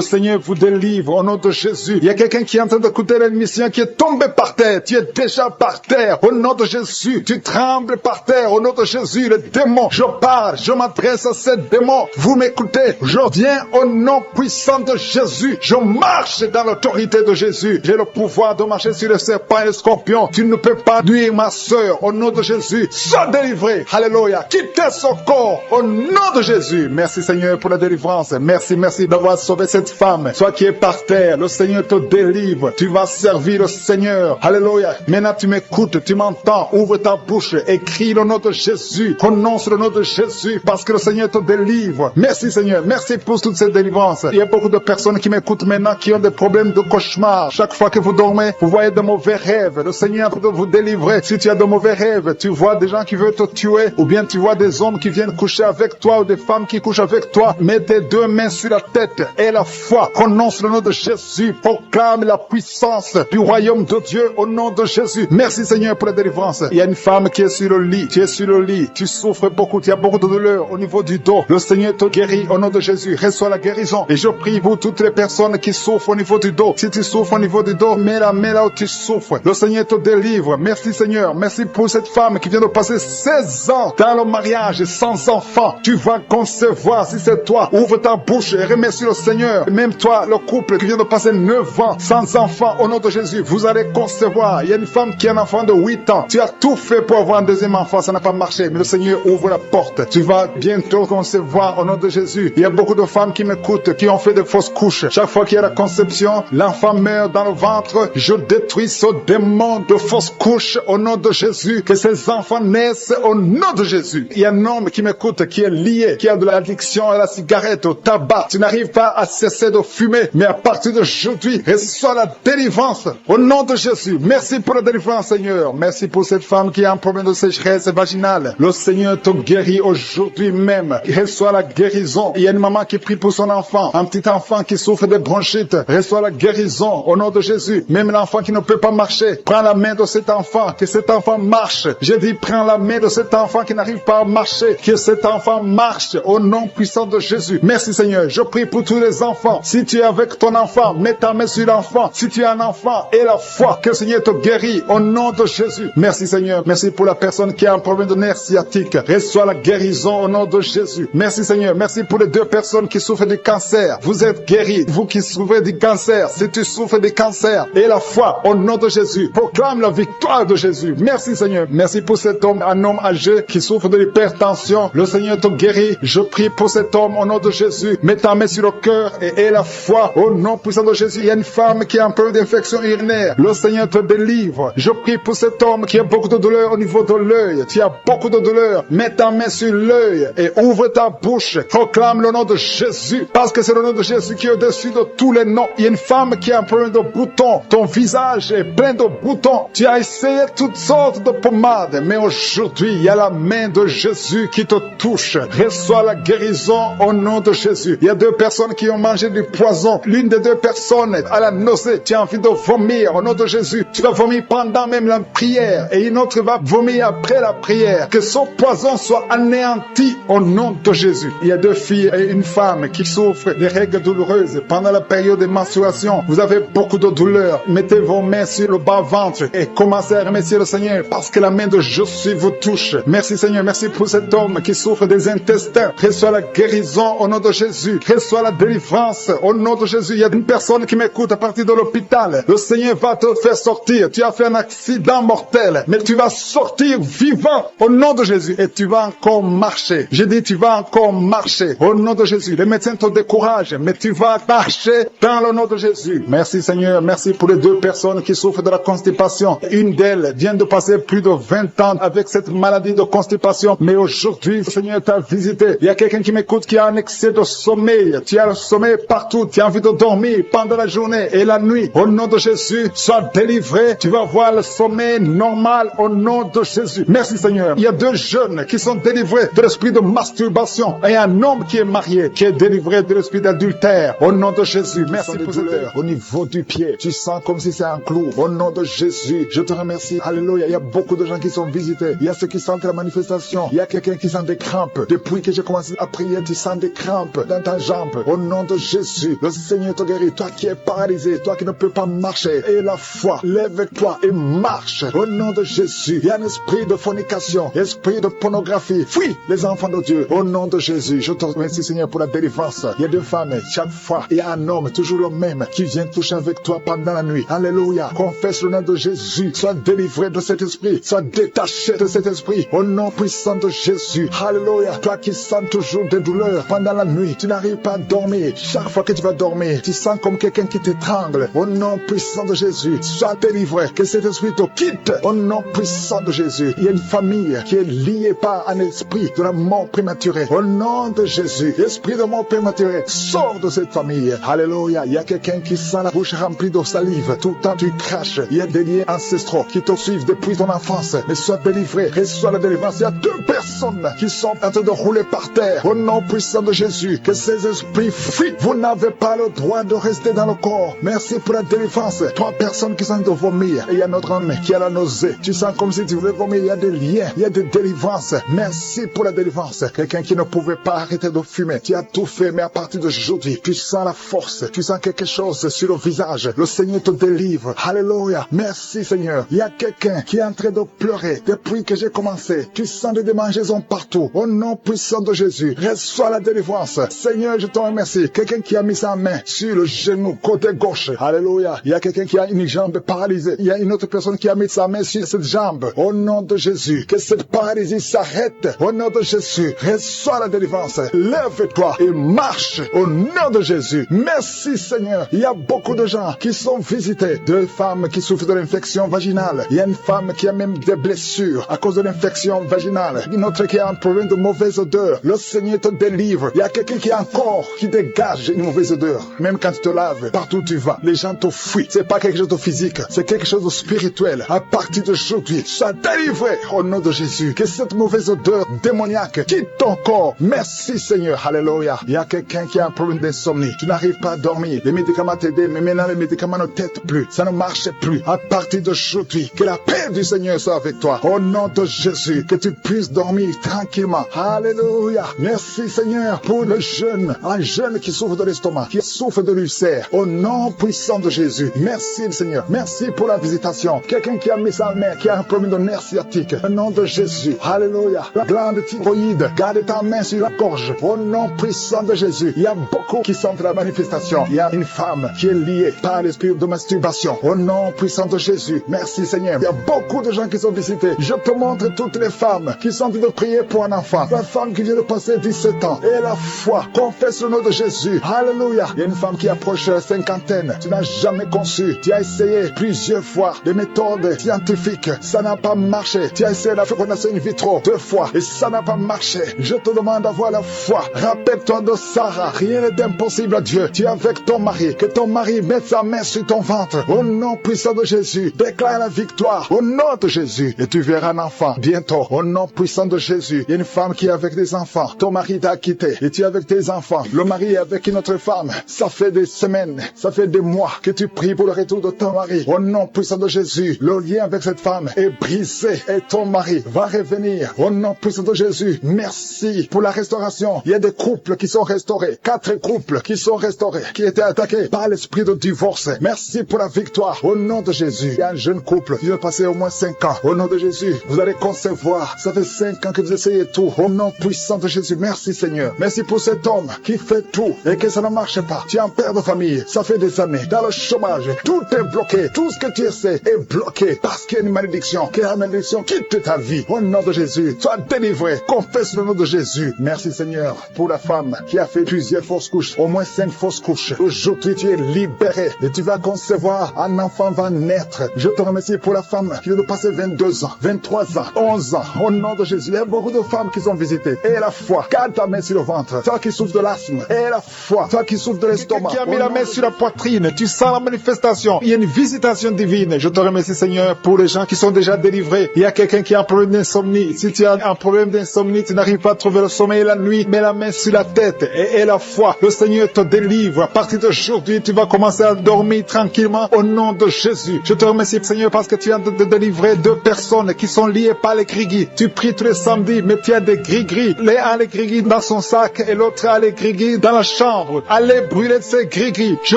Seigneur vous délivre au nom de Jésus. Il y a quelqu'un qui est en train d'écouter l'émission qui est tombé par terre. Tu es déjà par terre au nom de Jésus. Tu trembles par terre au nom de Jésus. Le démon, je parle, je m'adresse à ces démons. Vous m'écoutez. Je viens au nom puissant de Jésus. Je marche dans l'autorité de Jésus. J'ai le pouvoir de marcher sur le serpent et le scorpion. Tu ne peux pas nuire ma soeur au nom de Jésus. Sois délivré. Alléluia. Quittez son corps au nom de Jésus. Merci, Seigneur, pour la délivrance. Merci, merci d'avoir sauvé cette femme. Toi qui es par terre, le Seigneur te délivre. Tu vas servir le Seigneur. Alléluia. Maintenant, tu m'écoutes, tu m'entends. Ouvre ta bouche et crie le nom de Jésus. Prononce le nom de Jésus parce que le Seigneur te délivre. Merci Seigneur. Merci pour toute cette délivrance. Il y a beaucoup de personnes qui m'écoutent maintenant qui ont des problèmes de cauchemar. Chaque fois que vous dormez, vous voyez de mauvais rêves. Le Seigneur peut vous délivrer. Si tu as de mauvais rêves, tu vois des gens qui veulent te tuer ou bien tu vois des hommes qui viennent coucher avec toi ou des femmes qui couchent avec toi, mets tes deux mains sur la tête et la foi. Prononce le nom de Jésus. Proclame la puissance du royaume de Dieu au nom de Jésus. Merci Seigneur pour la délivrance. Il y a une femme qui est sur le lit. Tu es sur le lit. Tu souffres beaucoup. Tu as beaucoup de douleur au niveau du dos. Le Seigneur te guérit au nom de Jésus. Reçois la guérison. Et je prie pour toutes les personnes qui souffrent au niveau du dos. Si tu souffres au niveau du dos, mets la main là où tu souffres. Le Seigneur te délivre. Merci Seigneur. Merci pour cette femme qui vient de passer 16 ans dans le mariage sans enfant. Tu vas concevoir si c'est toi. Ouvre ta bouche et remercie le Seigneur. Même toi, le couple qui vient de passer 9 ans sans enfant, au nom de Jésus, vous allez concevoir. Il y a une femme qui a un enfant de 8 ans. Tu as tout fait pour avoir un deuxième enfant, ça n'a pas marché. Mais le Seigneur ouvre la porte. Tu vas bientôt concevoir au nom de Jésus. Il y a beaucoup de femmes qui m'écoutent, qui ont fait de fausses couches. Chaque fois qu'il y a la conception, l'enfant meurt dans le ventre. Je détruis ce démon de fausses couches au nom de Jésus. Que ces enfants naissent au nom de Jésus. Il y a un homme qui m'écoute, qui est lié, qui a de l'addiction à la cigarette, au tabac. Tu n'arrives pas à cesser de fumer, mais à partir d'aujourd'hui, reçois la délivrance au nom de Jésus. Merci pour la délivrance, Seigneur. Merci pour cette femme qui a un problème de sécheresse vaginale. Le Seigneur te guérit aujourd'hui même. Reçois la guérison. Il y a une maman qui prie pour son enfant, un petit enfant qui souffre de bronchite. Reçois la guérison au nom de Jésus. Même l'enfant qui ne peut pas marcher, prends la main de cet enfant, que cet enfant marche. Je dis, prends la main de cet enfant qui n'arrive pas à marcher, que cet enfant marche au nom puissant de Jésus. Merci Seigneur. Je prie pour tous les enfants. Si tu es avec ton enfant, mets ta main sur l'enfant. Si tu es un enfant, et la foi, que le Seigneur te guérit au nom de Jésus. Merci Seigneur. Merci pour la personne qui a un problème de nerf sciatique. Reçois la guérison au nom de Jésus. Merci Seigneur. Merci pour les 2 personnes qui souffrent du cancer. Vous êtes guéris. Vous qui souffrez du cancer, si tu souffres du cancer, et la foi au nom de Jésus. Proclame la victoire de Jésus. Merci Seigneur. Merci pour cet homme, un homme âgé qui souffre de l'hypertension. Le Seigneur te guérit. Je prie pour cet homme au nom de Jésus. Mets ta main sur le cœur et aie la foi au nom puissant de Jésus. Il y a une femme qui a un peu d'infection urinaire. Le Seigneur te délivre. Je prie pour cet homme qui a beaucoup de douleur au niveau de l'œil. Tu as beaucoup de douleur. Mets ta main sur l'œil et ouvre ta bouche. Proclame le nom de Jésus parce que c'est le nom de Jésus qui est au-dessus de tous les noms. Il y a une femme qui a un problème de boutons. Ton visage est plein de boutons. Tu as essayé toutes sortes de pommades, mais aujourd'hui, il y a la main de Jésus qui te touche. Reçois la guérison au nom de Jésus. Il y a 2 personnes qui ont mangé du poison. L'une des 2 personnes a la nausée. Tu as envie de vomir au nom de Jésus. Tu vas vomir pendant même la prière et une autre va vomir après la prière. Que son poison soit anéanti au nom de Jésus. Il y a 2 filles et une femme qui souffrent des règles douloureuses pendant la période de menstruation. Vous avez beaucoup de douleur. Mettez vos mains sur le bas-ventre et commencez à remercier le Seigneur parce que la main de Jésus vous touche. Merci Seigneur. Merci pour cet homme qui souffre des intestins. Reçois la guérison au nom de Jésus. Reçois la délivrance au nom de Jésus. Il y a une personne qui m'écoute à partir de l'hôpital. Le Seigneur va te faire sortir. Tu as fait un accident mortel, mais tu vas sortir vivant au nom de Jésus et tu vas encore marcher. J'ai dit tu vas encore marcher au nom de Jésus. Les médecins te découragent, mais tu vas marcher dans le nom de Jésus. Merci Seigneur. Merci pour les 2 personnes qui souffrent de la constipation. Une d'elles vient de passer plus de 20 ans avec cette maladie de constipation, mais aujourd'hui, le Seigneur t'a visité. Il y a quelqu'un qui m'écoute qui a un excès de sommeil. Tu as le sommeil partout. Tu as envie de dormir pendant la journée et la nuit. Au nom de Jésus, sois délivré. Tu vas voir le sommeil normal au nom de Jésus. Merci Seigneur. Il y a 2 jeunes qui sont délivrés de l'esprit de masturbation et un homme qui est marié qui est délivré de l'esprit d'adultère. Au nom de Jésus. Merci pour cette douleur. Au niveau du pied, tu sens comme si c'est un clou. Au nom de Jésus, je te remercie. Alléluia. Il y a beaucoup de gens qui sont visités. Il y a ceux qui sentent la manifestation. Il y a quelqu'un qui sent des crampes. Depuis que j'ai commencé à prier, tu sens des crampes dans ta jambe. Au nom de Jésus, le Seigneur te guérit. Toi qui es paralysé, toi qui ne peux pas marcher, et la foi, lève-toi et marche. Au nom de Jésus, il y a un esprit de fornication, esprit de pornographie. Fuis les enfants de Dieu. Au nom de Jésus, je te remercie Seigneur pour la délivrance. Il y a 2 femmes, chaque fois, il y a un homme, toujours le même, qui vient toucher avec toi pendant la nuit. Alléluia. Confesse le nom de Jésus. Sois délivré de cet esprit. Sois détaché de cet esprit. Au nom puissant de Jésus. Alléluia. Toi qui sens toujours des douleurs pendant la nuit, tu n'arrives pas à dormir. Chaque fois que tu vas dormir, tu sens comme quelqu'un qui te t'étrangle. Au nom puissant de Jésus, sois délivré. Que cet esprit te quitte. Au nom puissant de Jésus, il y a une famille qui est liée par un esprit de la mort prématurée. Au nom de Jésus, esprit de mort prématurée, sors de cette famille. Alléluia. Il y a quelqu'un qui sent la bouche remplie de salive. Tout le temps tu craches. Il y a des liens ancestraux qui te suivent depuis ton enfance. Mais sois délivré. Reçois la délivrance. Il y a 2 personnes qui sont en train de rouler par terre. Au nom puissant de Jésus, que ces esprits fuient. Vous n'avez pas le droit de rester dans le corps. Merci pour la délivrance. 3 personnes qui sont de vomir. Et il y a notre homme qui a la nausée. Tu sens comme si tu voulais vomir. Il y a des liens. Il y a des délivrances. Merci pour la délivrance. Quelqu'un qui ne pouvait pas arrêter de fumer. Tu as tout fait, mais à partir d'aujourd'hui, tu sens la force. Tu sens quelque chose sur le visage. Le Seigneur te délivre. Alléluia. Merci Seigneur. Il y a quelqu'un qui est en train de pleurer depuis que j'ai commencé. Tu sens des démangeaisons partout. Au nom puissant de Jésus, reçois la délivrance. Seigneur, je te remercie. Quelqu'un qui a mis sa main sur le genou, côté gauche. Alléluia. Il y a quelqu'un qui a une jambe paralysée. Il y a une autre personne qui a mis sa main sur cette jambe. Au nom de Jésus, que cette paralysie s'arrête. Au nom de Jésus, reçois la délivrance. Lève-toi et marche au nom de Jésus. Merci Seigneur. Il y a beaucoup de gens qui sont visités. 2 femmes qui souffrent de l'infection vaginale. Il y a une femme qui a même des blessures à cause de l'infection vaginale. Une autre qui a un problème de mauvaise odeur. Le Seigneur te délivre. Il y a quelqu'un qui a encore qui dégage une mauvaise odeur. Même quand tu te laves, partout où tu vas, les gens te fuient. C'est pas quelque chose de physique, c'est quelque chose de spirituel. À partir d'aujourd'hui, sois délivré au nom de Jésus. Que cette mauvaise odeur démoniaque quitte ton corps. Merci Seigneur. Alléluia. Il y a quelqu'un qui a un problème d'insomnie. Tu n'arrives pas à dormir. Les médicaments t'aident, mais maintenant les médicaments ne t'aident plus. Ça ne marche plus. À partir d'aujourd'hui, que la paix du Seigneur soit avec toi. Au nom de Jésus, que tu puisses dormir tranquillement. Alléluia. Merci Seigneur pour le jeune, un jeune qui souffre de l'estomac, qui souffre de l'ulcère. Au nom puissant de Jésus. Merci Seigneur. Merci pour la visitation. Quelqu'un qui a mis sa main, qui a un problème de nerf sciatique. Au nom de Jésus. Alléluia. La glande thyroïde. Garde ta main sur la gorge. Au nom puissant de Jésus. Il y a beaucoup qui sentent la manifestation. Il y a une femme qui est liée par l'esprit de masturbation. Au nom puissant de Jésus. Merci Seigneur. Il y a beaucoup de gens qui sont visités. Je te montre toutes les femmes qui sont en train de prier pour un enfant. La femme qui vient de passer 17 ans. Et la foi. Confesse le nom de Jésus. Alléluia. Il y a une femme qui approche la cinquantaine. Tu n'as jamais conçu. Tu as essayé plusieurs fois des méthodes scientifiques. Ça n'a pas marché. Tu as essayé la fécondation in vitro 2 fois. Et ça n'a pas marché. Je te demande d'avoir la foi. Rappelle-toi de Sarah. Rien n'est impossible à Dieu. Tu es avec ton mari. Que ton mari mette sa main sur ton ventre. Au nom puissant de Jésus. Déclare la victoire. Au nom de Jésus. Et tu verras un enfant bientôt. Au nom puissant de Jésus. Il y a une femme qui est avec des enfants. Ton mari t'a quitté. Et tu es avec tes enfants. Le mari est avec une autre femme. Ça fait des semaines. Ça fait des mois que tu pries pour le retour de ton mari. Au nom puissant de Jésus. Le lien avec cette femme est brisé. Et ton mari va revenir. Au nom puissant de Jésus. Merci pour la restauration. Il y a des couples qui sont restaurés. 4 couples qui sont restaurés. Qui étaient attaqués par l'esprit de divorce. Merci pour la victoire. Au nom de Jésus. Il y a un jeune couple qui vient passer au moins 5 ans. Au nom de Jésus. Vous allez concevoir. Ça fait 5 ans que vous essayez tout. Au nom puissant de Jésus. Merci Seigneur. Merci pour cet homme qui fait tout et que ça ne marche pas. Tu es un père de famille. Ça fait des années. Dans le chômage. Tout est bloqué. Tout ce que tu essaies est bloqué. Parce qu'il y a une malédiction. Que la malédiction quitte ta vie. Au nom de Jésus. Sois délivré. Confesse le nom de Jésus. Merci Seigneur pour la femme qui a fait plusieurs fausses couches. Au moins 5 fausses couches. Aujourd'hui tu es libéré. Et tu vas concevoir. Un enfant va naître. Je te remercie pour la femme qui vient de passer 22 ans, 23 ans, 11 ans. Au nom de Jésus. Il y a beaucoup de femmes qui sont visitées. Et la foi. Garde ta main sur le ventre. Toi qui souffres de l'asthme. Et la foi. Toi qui souffres de l'estomac. Qui a mis la main sur la poitrine. Tu sens la manifestation. Il y a une visitation divine. Je te remercie Seigneur pour les gens qui sont déjà délivrés. Il y a quelqu'un qui a un problème d'insomnie. Si tu as un problème d'insomnie, tu n'arrives pas à trouver le sommeil la nuit, mets la main sur la tête et la foi. Le Seigneur te délivre. À partir d'aujourd'hui, tu vas commencer à dormir tranquillement au nom de Jésus. Je te remercie Seigneur parce que tu viens de délivrer 2 personnes qui sont liées par les grigris. Tu pries tous les samedis, mais tu as des grigris. L'un a les grigris dans son sac et l'autre a les grigris dans la chambre. Allez brûler ces grigris. Je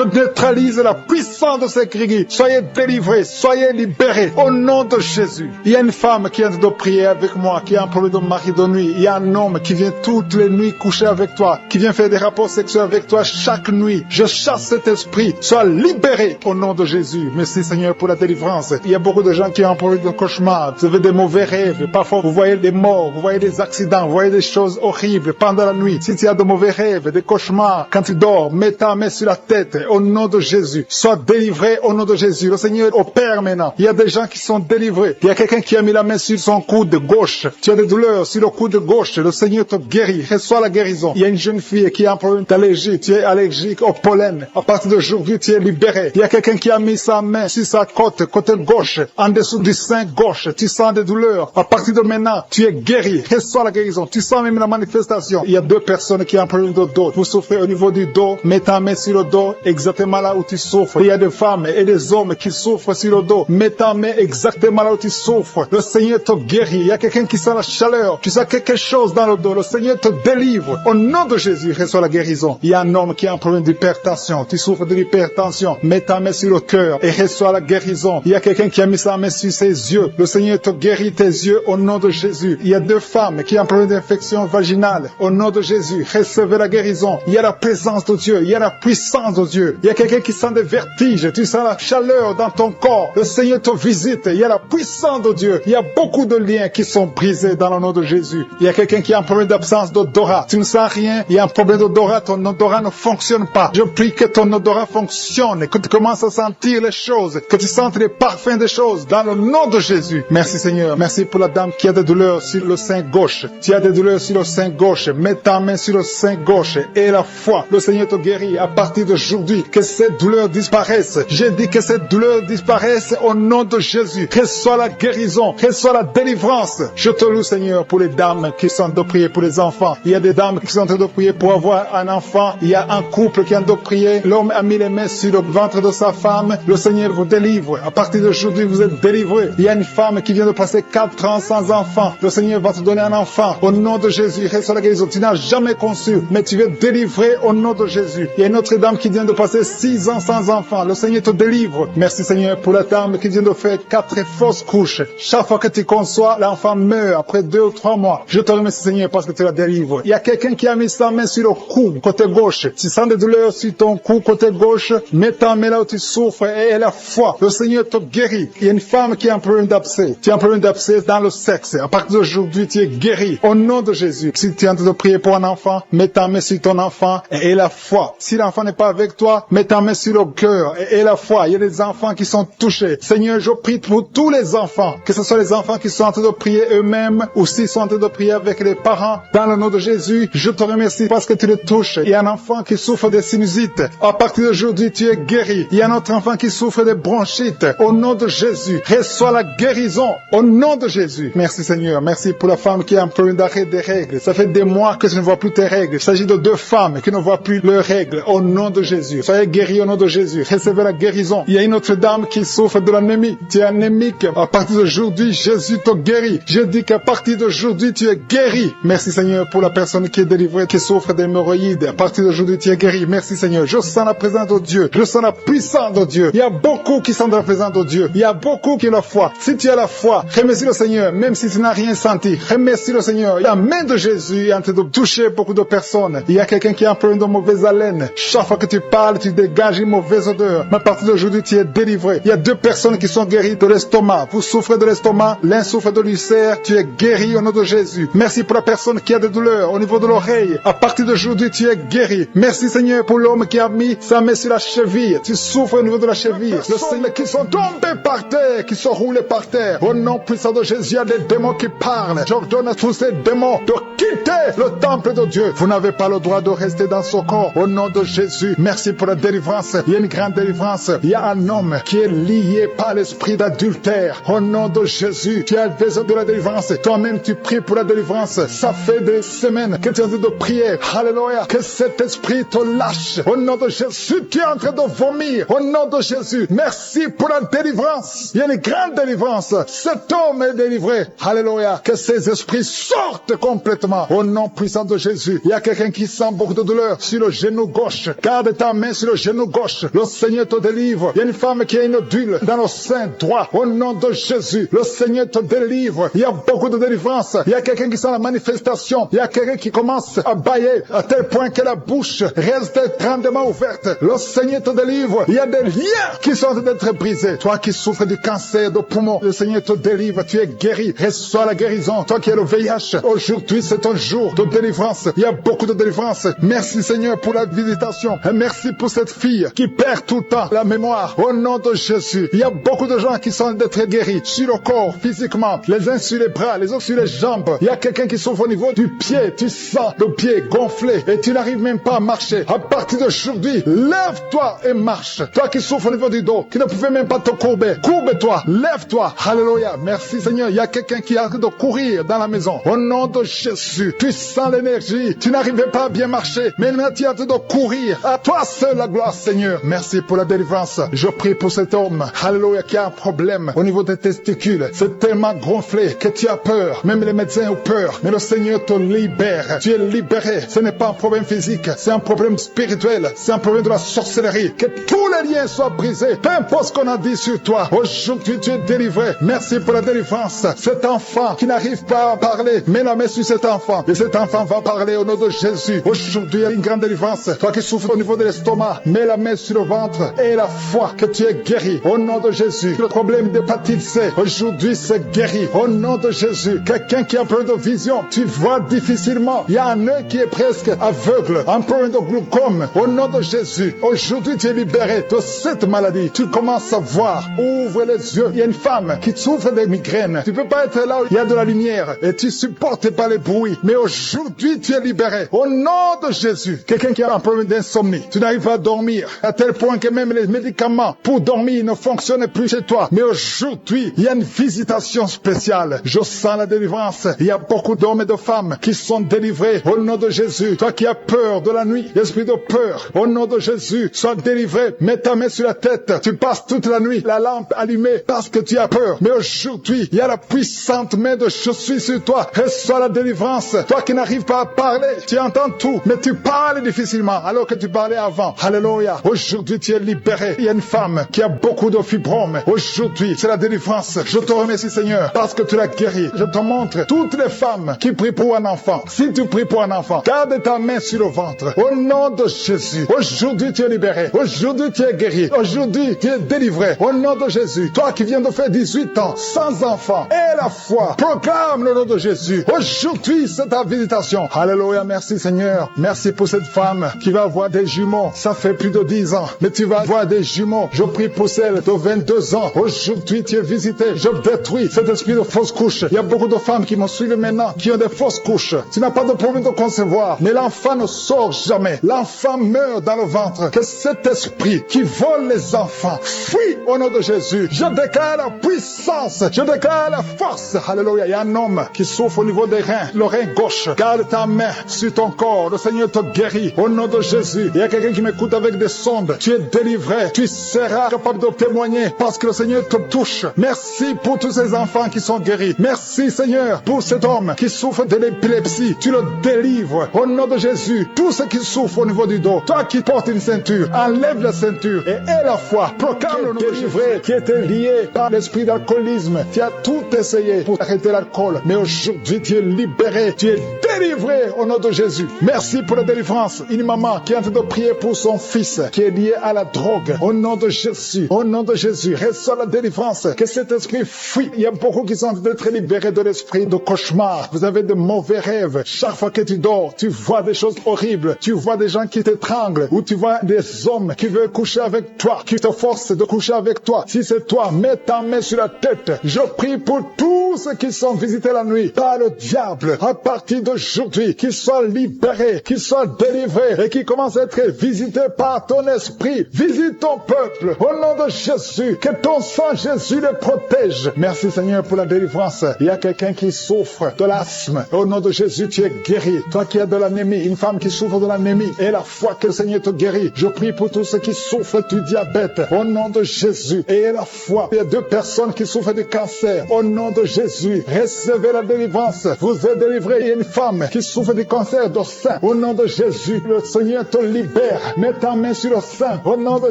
neutralise la puissance de ces grigris. Soyez délivrés, soyez libérés au nom de Jésus. Il y a une femme qui vient de prier avec moi, qui a un problème de mari de nuit. Il y a un homme qui vient toutes les nuits coucher avec toi, qui vient faire des rapports sexuels avec toi chaque nuit. Je chasse cet esprit. Sois libéré au nom de Jésus. Merci Seigneur pour la délivrance. Il y a beaucoup de gens qui ont un problème de cauchemar. Vous avez des mauvais rêves. Parfois vous voyez des morts, vous voyez des accidents, vous voyez des choses horribles pendant la nuit. Si tu as de mauvais rêves, des cauchemars, quand tu dors, mets ta main sur la tête. Au nom de Jésus. Sois délivré au nom de Jésus. Le Seigneur opère maintenant. Il y a des gens qui sont délivrés. Il y a quelqu'un qui a mis la main sur son coude gauche. Tu as des douleurs sur le coude gauche. Le Seigneur te guérit. Reçois la guérison. Il y a une jeune fille qui a un problème d'allergie. Tu es allergique au pollen. À partir d'aujourd'hui, tu es libéré. Il y a quelqu'un qui a mis sa main sur sa côte, côté gauche, en dessous du sein gauche. Tu sens des douleurs. À partir de maintenant, tu es guéri. Reçois la guérison. Tu sens même la manifestation. Il y a deux personnes qui ont un problème de dos. Vous souffrez au niveau du dos. Mets ta main sur le dos, exactement là où tu souffres. Il y a des femmes et des hommes qui souffrent sur le dos. Mets ta main exactement là où tu souffres. Le Seigneur te guérit. Il y a quelqu'un qui sent la chaleur. Tu sens quelque chose dans le dos. Le Seigneur te délivre. Au nom de Jésus, reçois la guérison. Il y a un homme qui a un problème d'hypertension. Tu souffres de l'hypertension. Mets ta main sur le cœur et reçois la guérison. Il y a quelqu'un qui a mis sa main sur ses yeux. Le Seigneur te guérit tes yeux au nom de Jésus. Il y a deux femmes qui ont un problème d'infection vaginale. Au nom de Jésus, recevez la guérison. Il y a la présence de Dieu. Il y a la puissance de Dieu. Il y a quelqu'un qui sent des vertiges. Tu sens la chaleur dans ton corps. Le Seigneur te visite. Il y a la puissance de Dieu. Il y a beaucoup de liens qui sont brisés dans le nom de Jésus. Il y a quelqu'un qui a un problème d'absence d'odorat. Tu ne sens rien. Il y a un problème d'odorat. Ton odorat ne fonctionne pas. Je prie que ton odorat fonctionne. Que tu commences à sentir les choses. Que tu sentes les parfums des choses dans le nom de Jésus. Merci Seigneur. Merci pour la dame qui a des douleurs sur le sein gauche. Tu as des douleurs sur le sein gauche. Mets ta main sur le sein gauche et la foi. Le Seigneur te guérit à partir d'aujourd'hui. Que cette douleur disparaisse. J'ai dit que cette douleur disparaisse au nom de Jésus. Reçois la guérison. Reçois la délivrance. Je te loue Seigneur pour les dames qui sont en train de prier pour les enfants. Il y a des dames qui sont en train de prier pour avoir un enfant. Il y a un couple qui est en train de prier. L'homme a mis les mains sur le ventre de sa femme. Le Seigneur vous délivre. À partir d'aujourd'hui, vous êtes délivrés. Il y a une femme qui vient de passer 4 ans sans enfant. Le Seigneur va te donner un enfant. Au nom de Jésus, reçois la guérison. Tu n'as jamais conçu, mais tu es délivré au nom de Jésus. Il y a une autre dame qui vient de passer 6 ans sans enfant. Le Seigneur te délivre. Merci Seigneur pour la dame qui vient de faire 4 fausses couches. Chaque fois que tu conçois, l'enfant meurt après 2 ou 3 mois. Je te remercie Seigneur parce que tu la délivres. Il y a quelqu'un qui a mis sa main sur le cou, côté gauche. Tu sens des douleurs sur ton cou, côté gauche. Mets ta main là où tu souffres et la foi. Le Seigneur te guérit. Il y a une femme qui a un problème d'abcès. Tu as un problème d'abcès dans le sexe. À partir d'aujourd'hui, tu es guéri. Au nom de Jésus. Si tu es en train de prier pour un enfant, mets ta main sur ton enfant et la foi. Si l'enfant n'est pas avec toi, mets ta main sur le cœur et la foi. Il y a des enfants qui sont touchés. Seigneur, je prie pour tous les enfants. Que ce soit les enfants qui sont en train de prier eux-mêmes ou s'ils sont en train de prier avec les parents. Dans le nom de Jésus, je te remercie parce que tu les touches. Il y a un enfant qui souffre de sinusite. À partir d'aujourd'hui, tu es guéri. Il y a un autre enfant qui souffre de bronchite. Au nom de Jésus, reçois la guérison. Au nom de Jésus. Merci Seigneur. Merci pour la femme qui a un problème d'arrêt des règles. Ça fait des mois que tu ne vois plus tes règles. Il s'agit de 2 femmes qui ne voient plus leurs règles. Au nom de Jésus. Soyez guéris au nom de Jésus. Recevez la guérison. Il y a une autre dame qui souffre de l'anémie. Tu es anémique. À partir d'aujourd'hui, Jésus te guérit. Je dis qu'à partir d'aujourd'hui, tu es guéri. Merci Seigneur pour la personne qui est délivrée, qui souffre d'hémorroïdes. À partir d'aujourd'hui, tu es guéri. Merci Seigneur. Je sens la présence de Dieu. Je sens la puissance de Dieu. Il y a beaucoup qui sont dans la présence de Dieu. Il y a beaucoup qui ont la foi. Si tu as la foi, remercie le Seigneur, même si tu n'as rien senti. Remercie le Seigneur. La main de Jésus est en train de toucher beaucoup de personnes. Il y a quelqu'un qui a un problème de mauvaise haleine. Chaque fois que tu parles, tu dégages une mauvaise odeur. Mais à partir d'aujourd'hui, tu es délivré. Il y a 2 personnes qui sont guéries de l'estomac. Vous souffrez de l'estomac, l'un souffre de l'ulcère. Tu es guéri au nom de Jésus. Merci pour la personne qui a des douleurs au niveau de l'oreille. À partir d'aujourd'hui, tu es guéri. Merci Seigneur pour l'homme qui a mis sa main sur la cheville. Tu souffres au niveau de la cheville. Le Seigneur qui sont tombés par terre, qui sont roulés par terre. Au nom puissant de Jésus, il y a des démons qui parlent. J'ordonne à tous ces démons de quitter le temple de Dieu. Vous n'avez pas le droit de rester dans ce corps. Au nom de Jésus, merci pour la délivrance. Il y a une grande délivrance. Il y a un homme qui est lié par l'esprit d'adultère. Au nom de Jésus, tu as besoin de la délivrance. Toi-même, tu pries pour la délivrance. Ça fait des semaines que tu es en train de prier. Alléluia. Que cet esprit te lâche. Au nom de Jésus, tu es en train de vomir. Au nom de Jésus, merci pour la délivrance. Il y a une grande délivrance. Cet homme est délivré. Alléluia. Que ces esprits sortent complètement. Au nom puissant de Jésus. Il y a quelqu'un qui sent beaucoup de douleur sur le genou gauche. Garde ta main sur le genou gauche. Le Seigneur te délivre. Il y a une femme qui a une odule dans le sein droit. Au nom de Jésus, le Seigneur te délivre. Il y a beaucoup de délivrance. Il y a quelqu'un qui sent la manifestation. Il y a quelqu'un qui commence à bâiller à tel point que la bouche reste grandement ouverte. Le Seigneur te délivre. Il y a des liens qui sont en train d'être brisés. Toi qui souffres du cancer de poumon, le Seigneur te délivre. Tu es guéri. Reçois la guérison. Toi qui as le VIH, aujourd'hui c'est un jour de délivrance. Il y a beaucoup de délivrance. Merci Seigneur pour la visitation. Et merci pour cette fille qui perd tout le temps la mémoire. Au nom de Jésus, il y a beaucoup de gens qui sont d'être guéris sur le corps, physiquement, les uns sur les bras, les autres sur les jambes. Il y a quelqu'un qui souffre au niveau du pied. Tu sens le pied gonflé et tu n'arrives même pas à marcher. À partir d'aujourd'hui, lève-toi et marche. Toi qui souffres au niveau du dos, qui ne pouvais même pas te courber, courbe-toi, lève-toi. Alléluia. Merci Seigneur. Il y a quelqu'un qui a de courir dans la maison. Au nom de Jésus, tu sens l'énergie. Tu n'arrivais pas à bien marcher, mais maintenant tu as de courir. À toi seul la gloire, Seigneur. Merci pour la délivrance. Je prie pour cet homme, alléluia, qui a un problème au niveau des testicules. C'est tellement gonflé que tu as peur. Même les médecins ont peur. Mais le Seigneur te libère. Tu es libéré. Ce n'est pas un problème physique, c'est un problème spirituel. C'est un problème de la sorcellerie. Que tous les liens soient brisés. Peu importe ce qu'on a dit sur toi. Aujourd'hui, tu es délivré. Merci pour la délivrance. Cet enfant qui n'arrive pas à parler, mets la main sur cet enfant. Et cet enfant va parler au nom de Jésus. Aujourd'hui, il y a une grande délivrance. Toi qui souffres au niveau de l'estomac, mets la main sur le ventre et la foi que tu es guéri. Au nom de Jésus. Le problème d'hépatite C, aujourd'hui, c'est guéri. Au nom de Jésus. Quelqu'un qui a un problème de vision, tu vois difficilement. Il y a un œil qui est presque aveugle. Un problème de glaucome. Au nom de Jésus. Aujourd'hui, tu es libéré de cette maladie. Tu commences à voir. Ouvre les yeux. Il y a une femme qui souffre de migraines. Tu peux pas être là où il y a de la lumière et tu supportes pas les bruits. Mais aujourd'hui, tu es libéré. Au nom de Jésus. Quelqu'un qui a un problème d'insomnie. Tu n'arrives pas à dormir. À tel point que même les médicaments pour dormir ne fonctionnent plus chez toi. Mais aujourd'hui, il y a une visitation spéciale. Je sens la délivrance. Il y a beaucoup d'hommes et de femmes qui sont délivrés. Au nom de Jésus. Toi qui as peur de la nuit, l'esprit de peur. Au nom de Jésus, sois délivré. Mets ta main sur la tête. Tu passes toute la nuit, la lampe allumée parce que tu as peur. Mais aujourd'hui, il y a la puissante main de je suis sur toi. Reçois la délivrance. Toi qui n'arrives pas à parler, tu entends tout, mais tu parles difficilement alors que tu parlais avant. Alléluia. Aujourd'hui, tu es libéré. Il y a une femme qui a beaucoup de fibromes. Aujourd'hui, c'est la délivrance. Je te remercie, Seigneur, parce que tu l'as guéri. Je te montre toutes les femmes qui prient pour un enfant. Si tu pries pour un enfant, garde ta main sur le ventre. Au nom de Jésus. Aujourd'hui, tu es libéré. Aujourd'hui, tu es guéri. Aujourd'hui, tu es délivré. Au nom de Jésus. Toi qui viens de faire 18 ans, sans enfant, et la foi, proclame le nom de Jésus. Aujourd'hui, c'est ta visitation. Alléluia. Merci, Seigneur. Merci pour cette femme qui va avoir des jumeaux. Ça fait plus de 10 ans, mais tu vas avoir des jumeaux. Je prie pour celle de 22 ans. Aujourd'hui, tu es visité. Je détruis cet esprit de fausse couche. Il y a beaucoup de femmes qui me suivent maintenant, qui ont des fausses couches. Tu n'as pas de problème de concevoir, mais l'enfant ne sort jamais. L'enfant meurt dans le ventre. Que cet esprit qui vole les enfants fuit au nom de Jésus. Je déclare la puissance. Je déclare la force. Alléluia. Il y a un homme qui souffre au niveau des reins, le rein gauche. Garde ta main sur ton corps. Le Seigneur te guérit au nom de Jésus. Il y a quelqu'un qui m'écoute avec des sondes. Tu es délivré. Tu seras capable de témoigner parce que le Seigneur te touche. Merci pour tous ces enfants qui sont guéris. Merci Seigneur pour cet homme qui souffre de l'épilepsie. Tu le délivres au nom de Jésus. Tous ceux qui souffrent au niveau du dos, toi qui portes une ceinture, enlève la ceinture et aie la foi. Proclame le nom de Jésus qui était lié par l'esprit d'alcoolisme. Tu as tout essayé pour arrêter l'alcool, mais aujourd'hui tu es libéré. Tu es délivré au nom de Jésus. Merci pour la délivrance. Une maman qui est en train de prier pour son fils qui est lié à la drogue. Au nom de Jésus. Au nom de Jésus. Reçois la délivrance. Que cet esprit fuit. Il y a beaucoup qui sont en train d'être libérés de l'esprit de cauchemar. Vous avez de mauvais rêves. Chaque fois que tu dors, tu vois des choses horribles. Tu vois des gens qui t'étranglent ou tu vois des hommes qui veulent coucher avec toi, qui te forcent de coucher avec toi. Si c'est toi, mets ta main sur la tête. Je prie pour tous ceux qui sont visités la nuit par le diable. À partir d'aujourd'hui, qu'ils soient libérés, qu'ils soient délivrés et qu'ils commencent à être visités par ton esprit. Visite ton peuple. Au nom de Jésus, que ton sang Jésus les protège. Merci Seigneur pour la délivrance. Il y a quelqu'un qui souffre de l'asthme. Au nom de Jésus, tu es guéri. Toi qui as de l'anémie, une femme qui souffre de l'anémie, et la foi que le Seigneur te guérit. Je prie pour tous ceux qui souffrent du diabète. Au nom de Jésus, et la foi. Il y a 2 personnes qui souffrent du cancer. Au nom de Jésus, recevez la délivrance. Vous êtes délivrés. Il y a une femme qui souffre du cancer du sein. Au nom de Jésus, le Seigneur te libère. Mets ta main sur le sein. Au nom de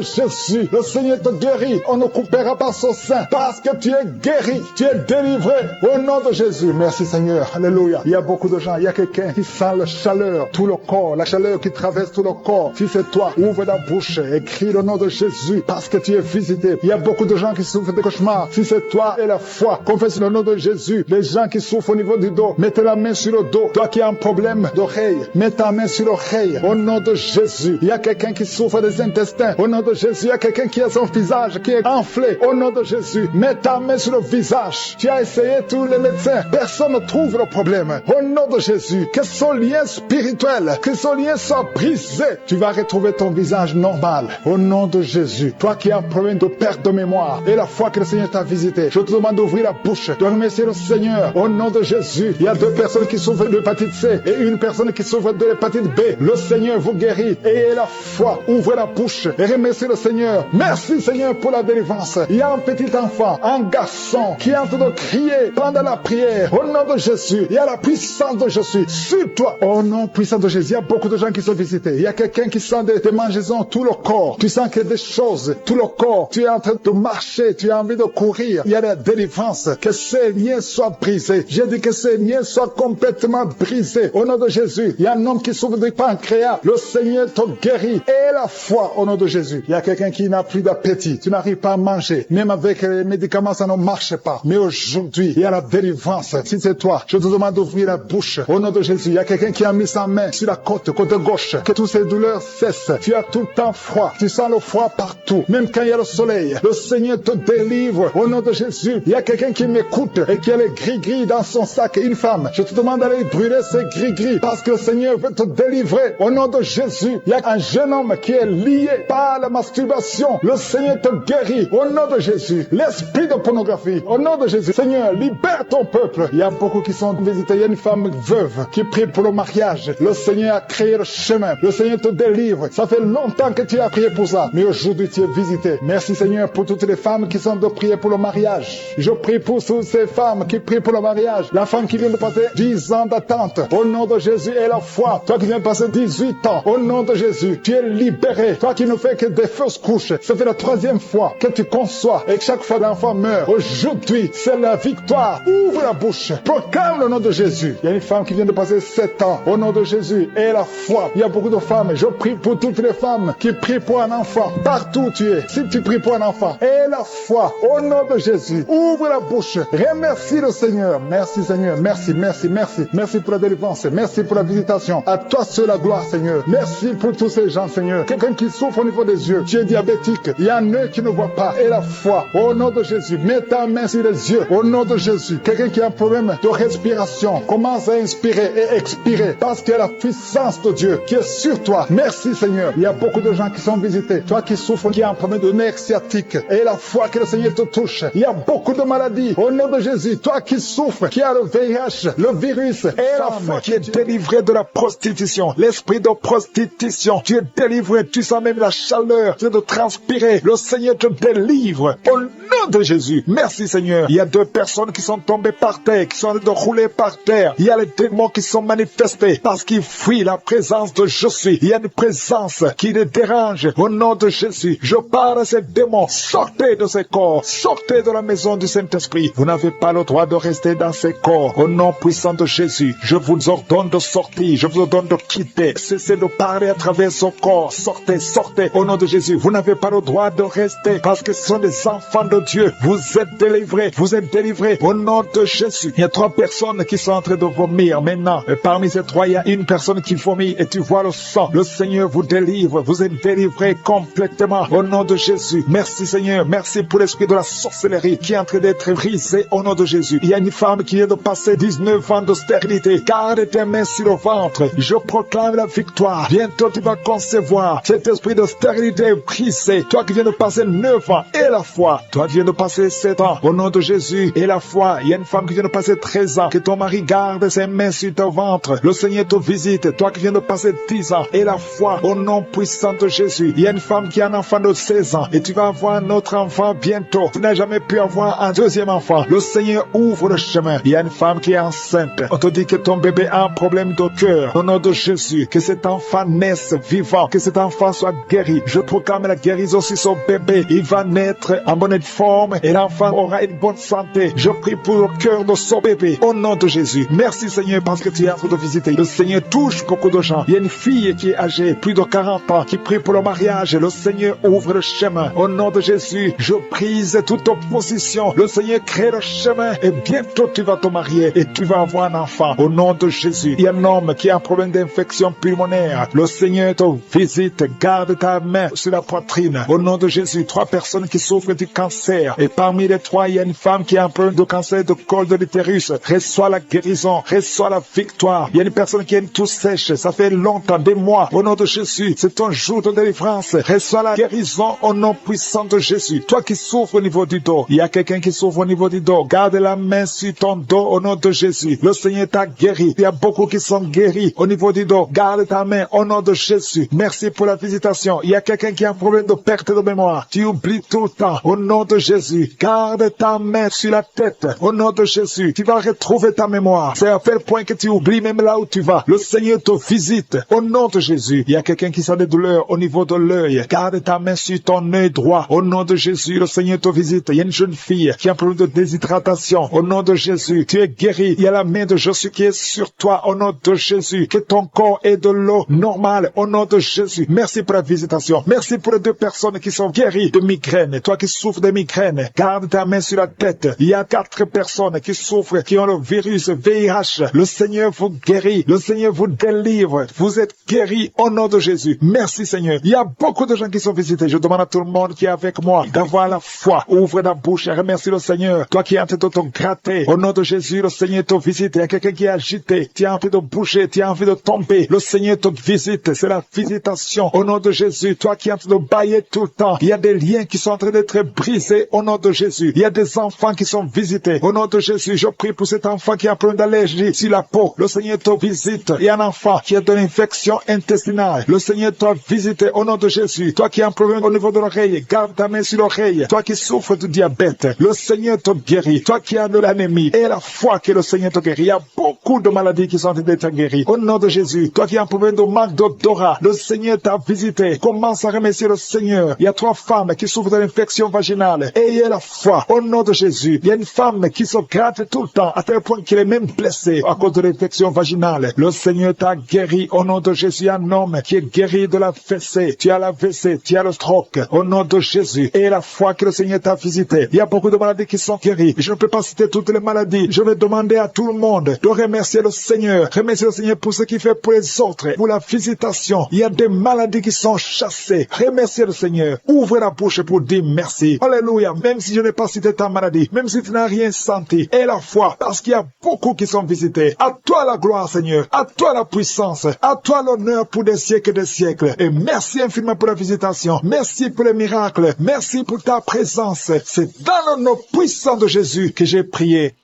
Jésus, le Seigneur te guérit. On ne coupera pas son sein parce que tu es guéri. Tu es délivré. Au nom de Jésus. Merci Seigneur. Alléluia. Il y a beaucoup de gens. Il y a quelqu'un qui sent la chaleur, tout le corps, la chaleur qui traverse tout le corps. Si c'est toi, ouvre la bouche et crie le nom de Jésus parce que tu es visité. Il y a beaucoup de gens qui souffrent de cauchemars. Si c'est toi et la foi, confesse le nom de Jésus, les gens qui souffrent au niveau du dos, mettez la main sur le dos. Toi qui as un problème d'oreille, mets ta main sur l'oreille. Au nom de Jésus, il y a quelqu'un qui souffre des intestins. Au nom de Jésus, il y a quelqu'un qui a son visage qui est enflé. Au nom de Jésus, mets ta main sur le visage. Tu as essayé tous les médecins. Personne ne trouve le problème. Au nom de Jésus, que son lien spirituel, que son lien soit brisé. Tu vas retrouver ton visage normal. Au nom de Jésus, toi qui as un problème de perte de mémoire et la foi que le Seigneur t'a visité, je te demande d'ouvrir la bouche, de remercier le Seigneur. Au nom de Jésus, il y a 2 personnes qui souffrent de l'hépatite C et une personne qui souffre de l'hépatite B. Le Seigneur vous guérit. Ayez la foi. Ouvrez la bouche et remerciez le Seigneur. Merci Seigneur pour la délivrance. Il y a un petit enfant, un garçon qui est en train de crier pendant la prière. Au nom de Jésus, il y a la puissance de Jésus sur toi. Au nom puissant de Jésus, il y a beaucoup de gens qui sont visités. Il y a quelqu'un qui sent des démangeaisons tout le corps. Tu sens qu'il y a des choses, tout le corps. Tu es en train de marcher, tu as envie de courir. Il y a la délivrance. Que ces liens soient brisés. J'ai dit que ces liens soient complètement brisés. Au nom de Jésus, il y a un homme qui souffre du pancréas. Le Seigneur te guérit. Et la foi au nom de Jésus. Il y a quelqu'un qui n'a plus d'appétit. Tu n'arrives pas à manger. Même avec les médicaments, ça ne marche pas. Mais aujourd'hui, il y a la délivrance. Si c'est toi, je te demande d'ouvrir la bouche. Au nom de Jésus, il y a quelqu'un qui a mis sa main sur la côte gauche. Que toutes ces douleurs cessent. Tu as tout le temps froid. Tu sens le froid partout. Même quand il y a le soleil, le Seigneur te délivre. Au nom de Jésus, il y a quelqu'un qui m'écoute et qui a les gris-gris dans son sac. Une femme, je te demande d'aller brûler ces gris-gris parce que le Seigneur veut te délivrer. Au nom de Jésus, il y a un jeune homme qui est lié par la masturbation. Le Seigneur te guérit. Au nom de Jésus, l'esprit de pornographie. Au nom de Jésus, Seigneur, libère ton peuple. Il y a beaucoup qui sont visités. Il y a une femme veuve qui prie pour le mariage. Le Seigneur a créé le chemin. Le Seigneur te délivre. Ça fait longtemps que tu as prié pour ça. Mais aujourd'hui, tu es visité. Merci Seigneur pour toutes les femmes qui sont de prier pour le mariage. Je prie pour toutes ces femmes qui prient pour le mariage. La femme qui vient de passer 10 ans d'attente. Au nom de Jésus et la foi. Toi qui viens de passer 18 ans. Au nom de Jésus, tu es libéré. Toi qui ne fais que des fausses couches. Ça fait la 3e fois que tu conçois et que chaque fois l'enfant meurt. Aujourd'hui, c'est la victoire. Ouvre la bouche. Proclame le nom de Jésus. Il y a une femme qui vient de passer 7 ans. Au nom de Jésus et la foi. Il y a beaucoup de femmes. Je prie pour toutes les femmes qui prient pour un enfant. Partout où tu es. Si tu pries pour un enfant. Et la foi. Au nom de Jésus. Ouvre la bouche. Remercie le Seigneur. Merci Seigneur. Merci, merci, merci. Merci pour la délivrance. Merci pour la visitation. À toi seul la gloire Seigneur. Merci pour tous ces gens Seigneur. Quelqu'un qui souffre au niveau des yeux. Tu es diabétique. Il y a un œil qui ne voit pas. Et la foi. Au nom de Jésus. Mets ta main sur les yeux. Au nom de Jésus. Quelqu'un qui a un problème de respiration. Commence à inspirer et expirer. Parce qu'il y a la puissance de Dieu qui est sur toi. Merci Seigneur. Il y a beaucoup de gens qui sont visités. Toi qui souffres, qui a un problème de nerf sciatique. Et la foi que le Seigneur te touche. Il y a beaucoup de maladies. Au nom de Jésus. Toi qui souffres, qui a le VIH, le virus. Et la foi qui est délivrée de la prostitution. L'esprit de prostitution. Tu es délivré. Tu sens même la chaleur. Tu es de transpirer. Le Seigneur te délivre. Au nom de Jésus. Merci Seigneur. Il y a 2 personnes qui sont tombées par terre, qui sont en train de rouler par terre. Il y a les démons qui sont manifestés parce qu'ils fuient la présence de Jésus. Il y a une présence qui les dérange. Au nom de Jésus, je parle à ces démons. Sortez de ces corps. Sortez de la maison du Saint-Esprit. Vous n'avez pas le droit de rester dans ces corps. Au nom puissant de Jésus, je vous ordonne de sortir. Je vous ordonne de quitter. Cessez de parler à travers son corps. Sortez, sortez. Au nom de Jésus, vous n'avez pas le droit de rester parce que ce sont des enfants de Dieu. Vous êtes délivrés. Vous êtes délivrés. Au nom de Jésus. Il y a 3 personnes qui sont en train de vomir maintenant. Et parmi ces 3, il y a une personne qui vomit et tu vois le sang. Le Seigneur vous délivre. Vous êtes délivrés complètement. Au nom de Jésus. Merci Seigneur. Merci pour l'esprit de la sorcellerie qui est en train d'être brisé au nom de Jésus. Il y a une femme qui vient de passer 19 ans de stérilité. Garde tes mains sur le ventre. Je proclame la victoire. Bientôt tu vas concevoir. Cet esprit de stérilité est brisé. Toi qui viens de passer 9 ans et la foi. Toi qui viens de passer 7 ans. Au nom de Jésus et la foi. Il y a une femme qui vient de passer 13 ans. Que ton mari garde ses mains sur ton ventre. Le Seigneur te visite. Toi qui viens de passer 10 ans et la foi. Au nom puissant de Jésus. Il y a une femme qui a un enfant de 16 ans. Et tu vas avoir un autre enfant bientôt. Tu n'as jamais pu avoir un 2e enfant. Le Seigneur ouvre le chemin. Il y a une femme qui est enceinte. On te dit que ton bébé a un problème de cœur. Au nom de Jésus. Que cet enfant naisse vivant. Que cet enfant soit guéri. Je proclame la guérison sur son bébé. Il va naître en bonne forme et l'enfant aura une bonne santé. Je prie pour le cœur de son bébé. Au nom de Jésus. Merci Seigneur parce que tu es en train de visiter. Le Seigneur touche beaucoup de gens. Il y a une fille qui est âgée, plus de 40 ans, qui prie pour le mariage. Le Seigneur ouvre le chemin. Au nom de Jésus, je brise toute opposition. Le Seigneur crée le chemin. chemin et bientôt tu vas te marier et tu vas avoir un enfant. Au nom de Jésus, il y a un homme qui a un problème d'infection pulmonaire. Le Seigneur te visite, garde ta main sur la poitrine. Au nom de Jésus, 3 personnes qui souffrent du cancer. Et parmi les 3, il y a une femme qui a un problème de cancer de col de l'utérus. Reçois la guérison, reçois la victoire. Il y a une personne qui a une toux sèche, ça fait longtemps, des mois. Au nom de Jésus, c'est ton jour de délivrance. Reçois la guérison au nom puissant de Jésus. Toi qui souffres au niveau du dos, il y a quelqu'un qui souffre au niveau du dos. Garde la main sur ton dos au nom de Jésus. Le Seigneur t'a guéri. Il y a beaucoup qui sont guéris au niveau du dos. Garde ta main au nom de Jésus. Merci pour la visitation. Il y a quelqu'un qui a un problème de perte de mémoire. Tu oublies tout le temps. Au nom de Jésus, garde ta main sur la tête. Au nom de Jésus, tu vas retrouver ta mémoire. C'est à tel point que tu oublies même là où tu vas. Le Seigneur te visite. Au nom de Jésus, il y a quelqu'un qui sent des douleurs au niveau de l'œil. Garde ta main sur ton œil droit. Au nom de Jésus, le Seigneur te visite. Il y a une jeune fille qui a un problème de déshydratation. Au nom de Jésus, tu es guéri. Il y a la main de Jésus qui est sur toi. Au nom de Jésus, que ton corps ait de l'eau normale. Au nom de Jésus, merci pour la visitation. Merci pour les 2 personnes qui sont guéries de migraine. Toi qui souffres de migraine, garde ta main sur la tête. Il y a 4 personnes qui souffrent, qui ont le virus VIH. Le Seigneur vous guérit. Le Seigneur vous délivre. Vous êtes guéris au nom de Jésus. Merci Seigneur. Il y a beaucoup de gens qui sont visités. Je demande à tout le monde qui est avec moi d'avoir la foi. Ouvre la bouche et remercie le Seigneur. Toi qui es en train de te gratter, au nom de Jésus, le Seigneur te visite. Il y a quelqu'un qui est agité. Tu as envie de bouger. Tu as envie de tomber. Le Seigneur te visite. C'est la visitation. Au nom de Jésus, toi qui es en train de bailler tout le temps, il y a des liens qui sont en train d'être brisés au nom de Jésus. Il y a des enfants qui sont visités. Au nom de Jésus, je prie pour cet enfant qui a un problème d'allergie sur la peau. Le Seigneur te visite. Il y a un enfant qui a de l'infection intestinale. Le Seigneur t'a visité au nom de Jésus. Toi qui as un problème au niveau de l'oreille, garde ta main sur l'oreille. Toi qui souffres du diabète, le Seigneur te guérit. Toi qui as de l'anémie, et la foi que le Seigneur te guérit. Il y a beaucoup de maladies qui sont en train d'être guéries. Au nom de Jésus, toi qui as un problème de manque d'odorat, le Seigneur t'a visité. Commence à remercier le Seigneur. Il y a 3 femmes qui souffrent de l'infection vaginale. Ayez la foi. Au nom de Jésus, il y a une femme qui se gratte tout le temps, à tel point qu'elle est même blessée à cause de l'infection vaginale. Le Seigneur t'a guéri. Au nom de Jésus, un homme qui est guéri de la fessée. Tu as la fessée, tu as le stroke. Au nom de Jésus, et la foi que le Seigneur t'a visité. Il y a beaucoup de maladies qui sont guéries. Je ne peux pas citer toutes les maladies. Je vais demander à tout le monde de remercier le Seigneur. Remercier le Seigneur pour ce qu'il fait pour les autres, pour la visitation. Il y a des maladies qui sont chassées. Remerciez le Seigneur. Ouvre la bouche pour dire merci. Alléluia. Même si je n'ai pas cité ta maladie, même si tu n'as rien senti, et la foi, parce qu'il y a beaucoup qui sont visités. À toi la gloire, Seigneur. À toi la puissance. À toi l'honneur pour des siècles et des siècles. Et merci infiniment pour la visitation. Merci pour les miracles. Merci pour ta présence. C'est dans le nom puissant de Jésus que j'ai prié.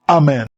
Amen.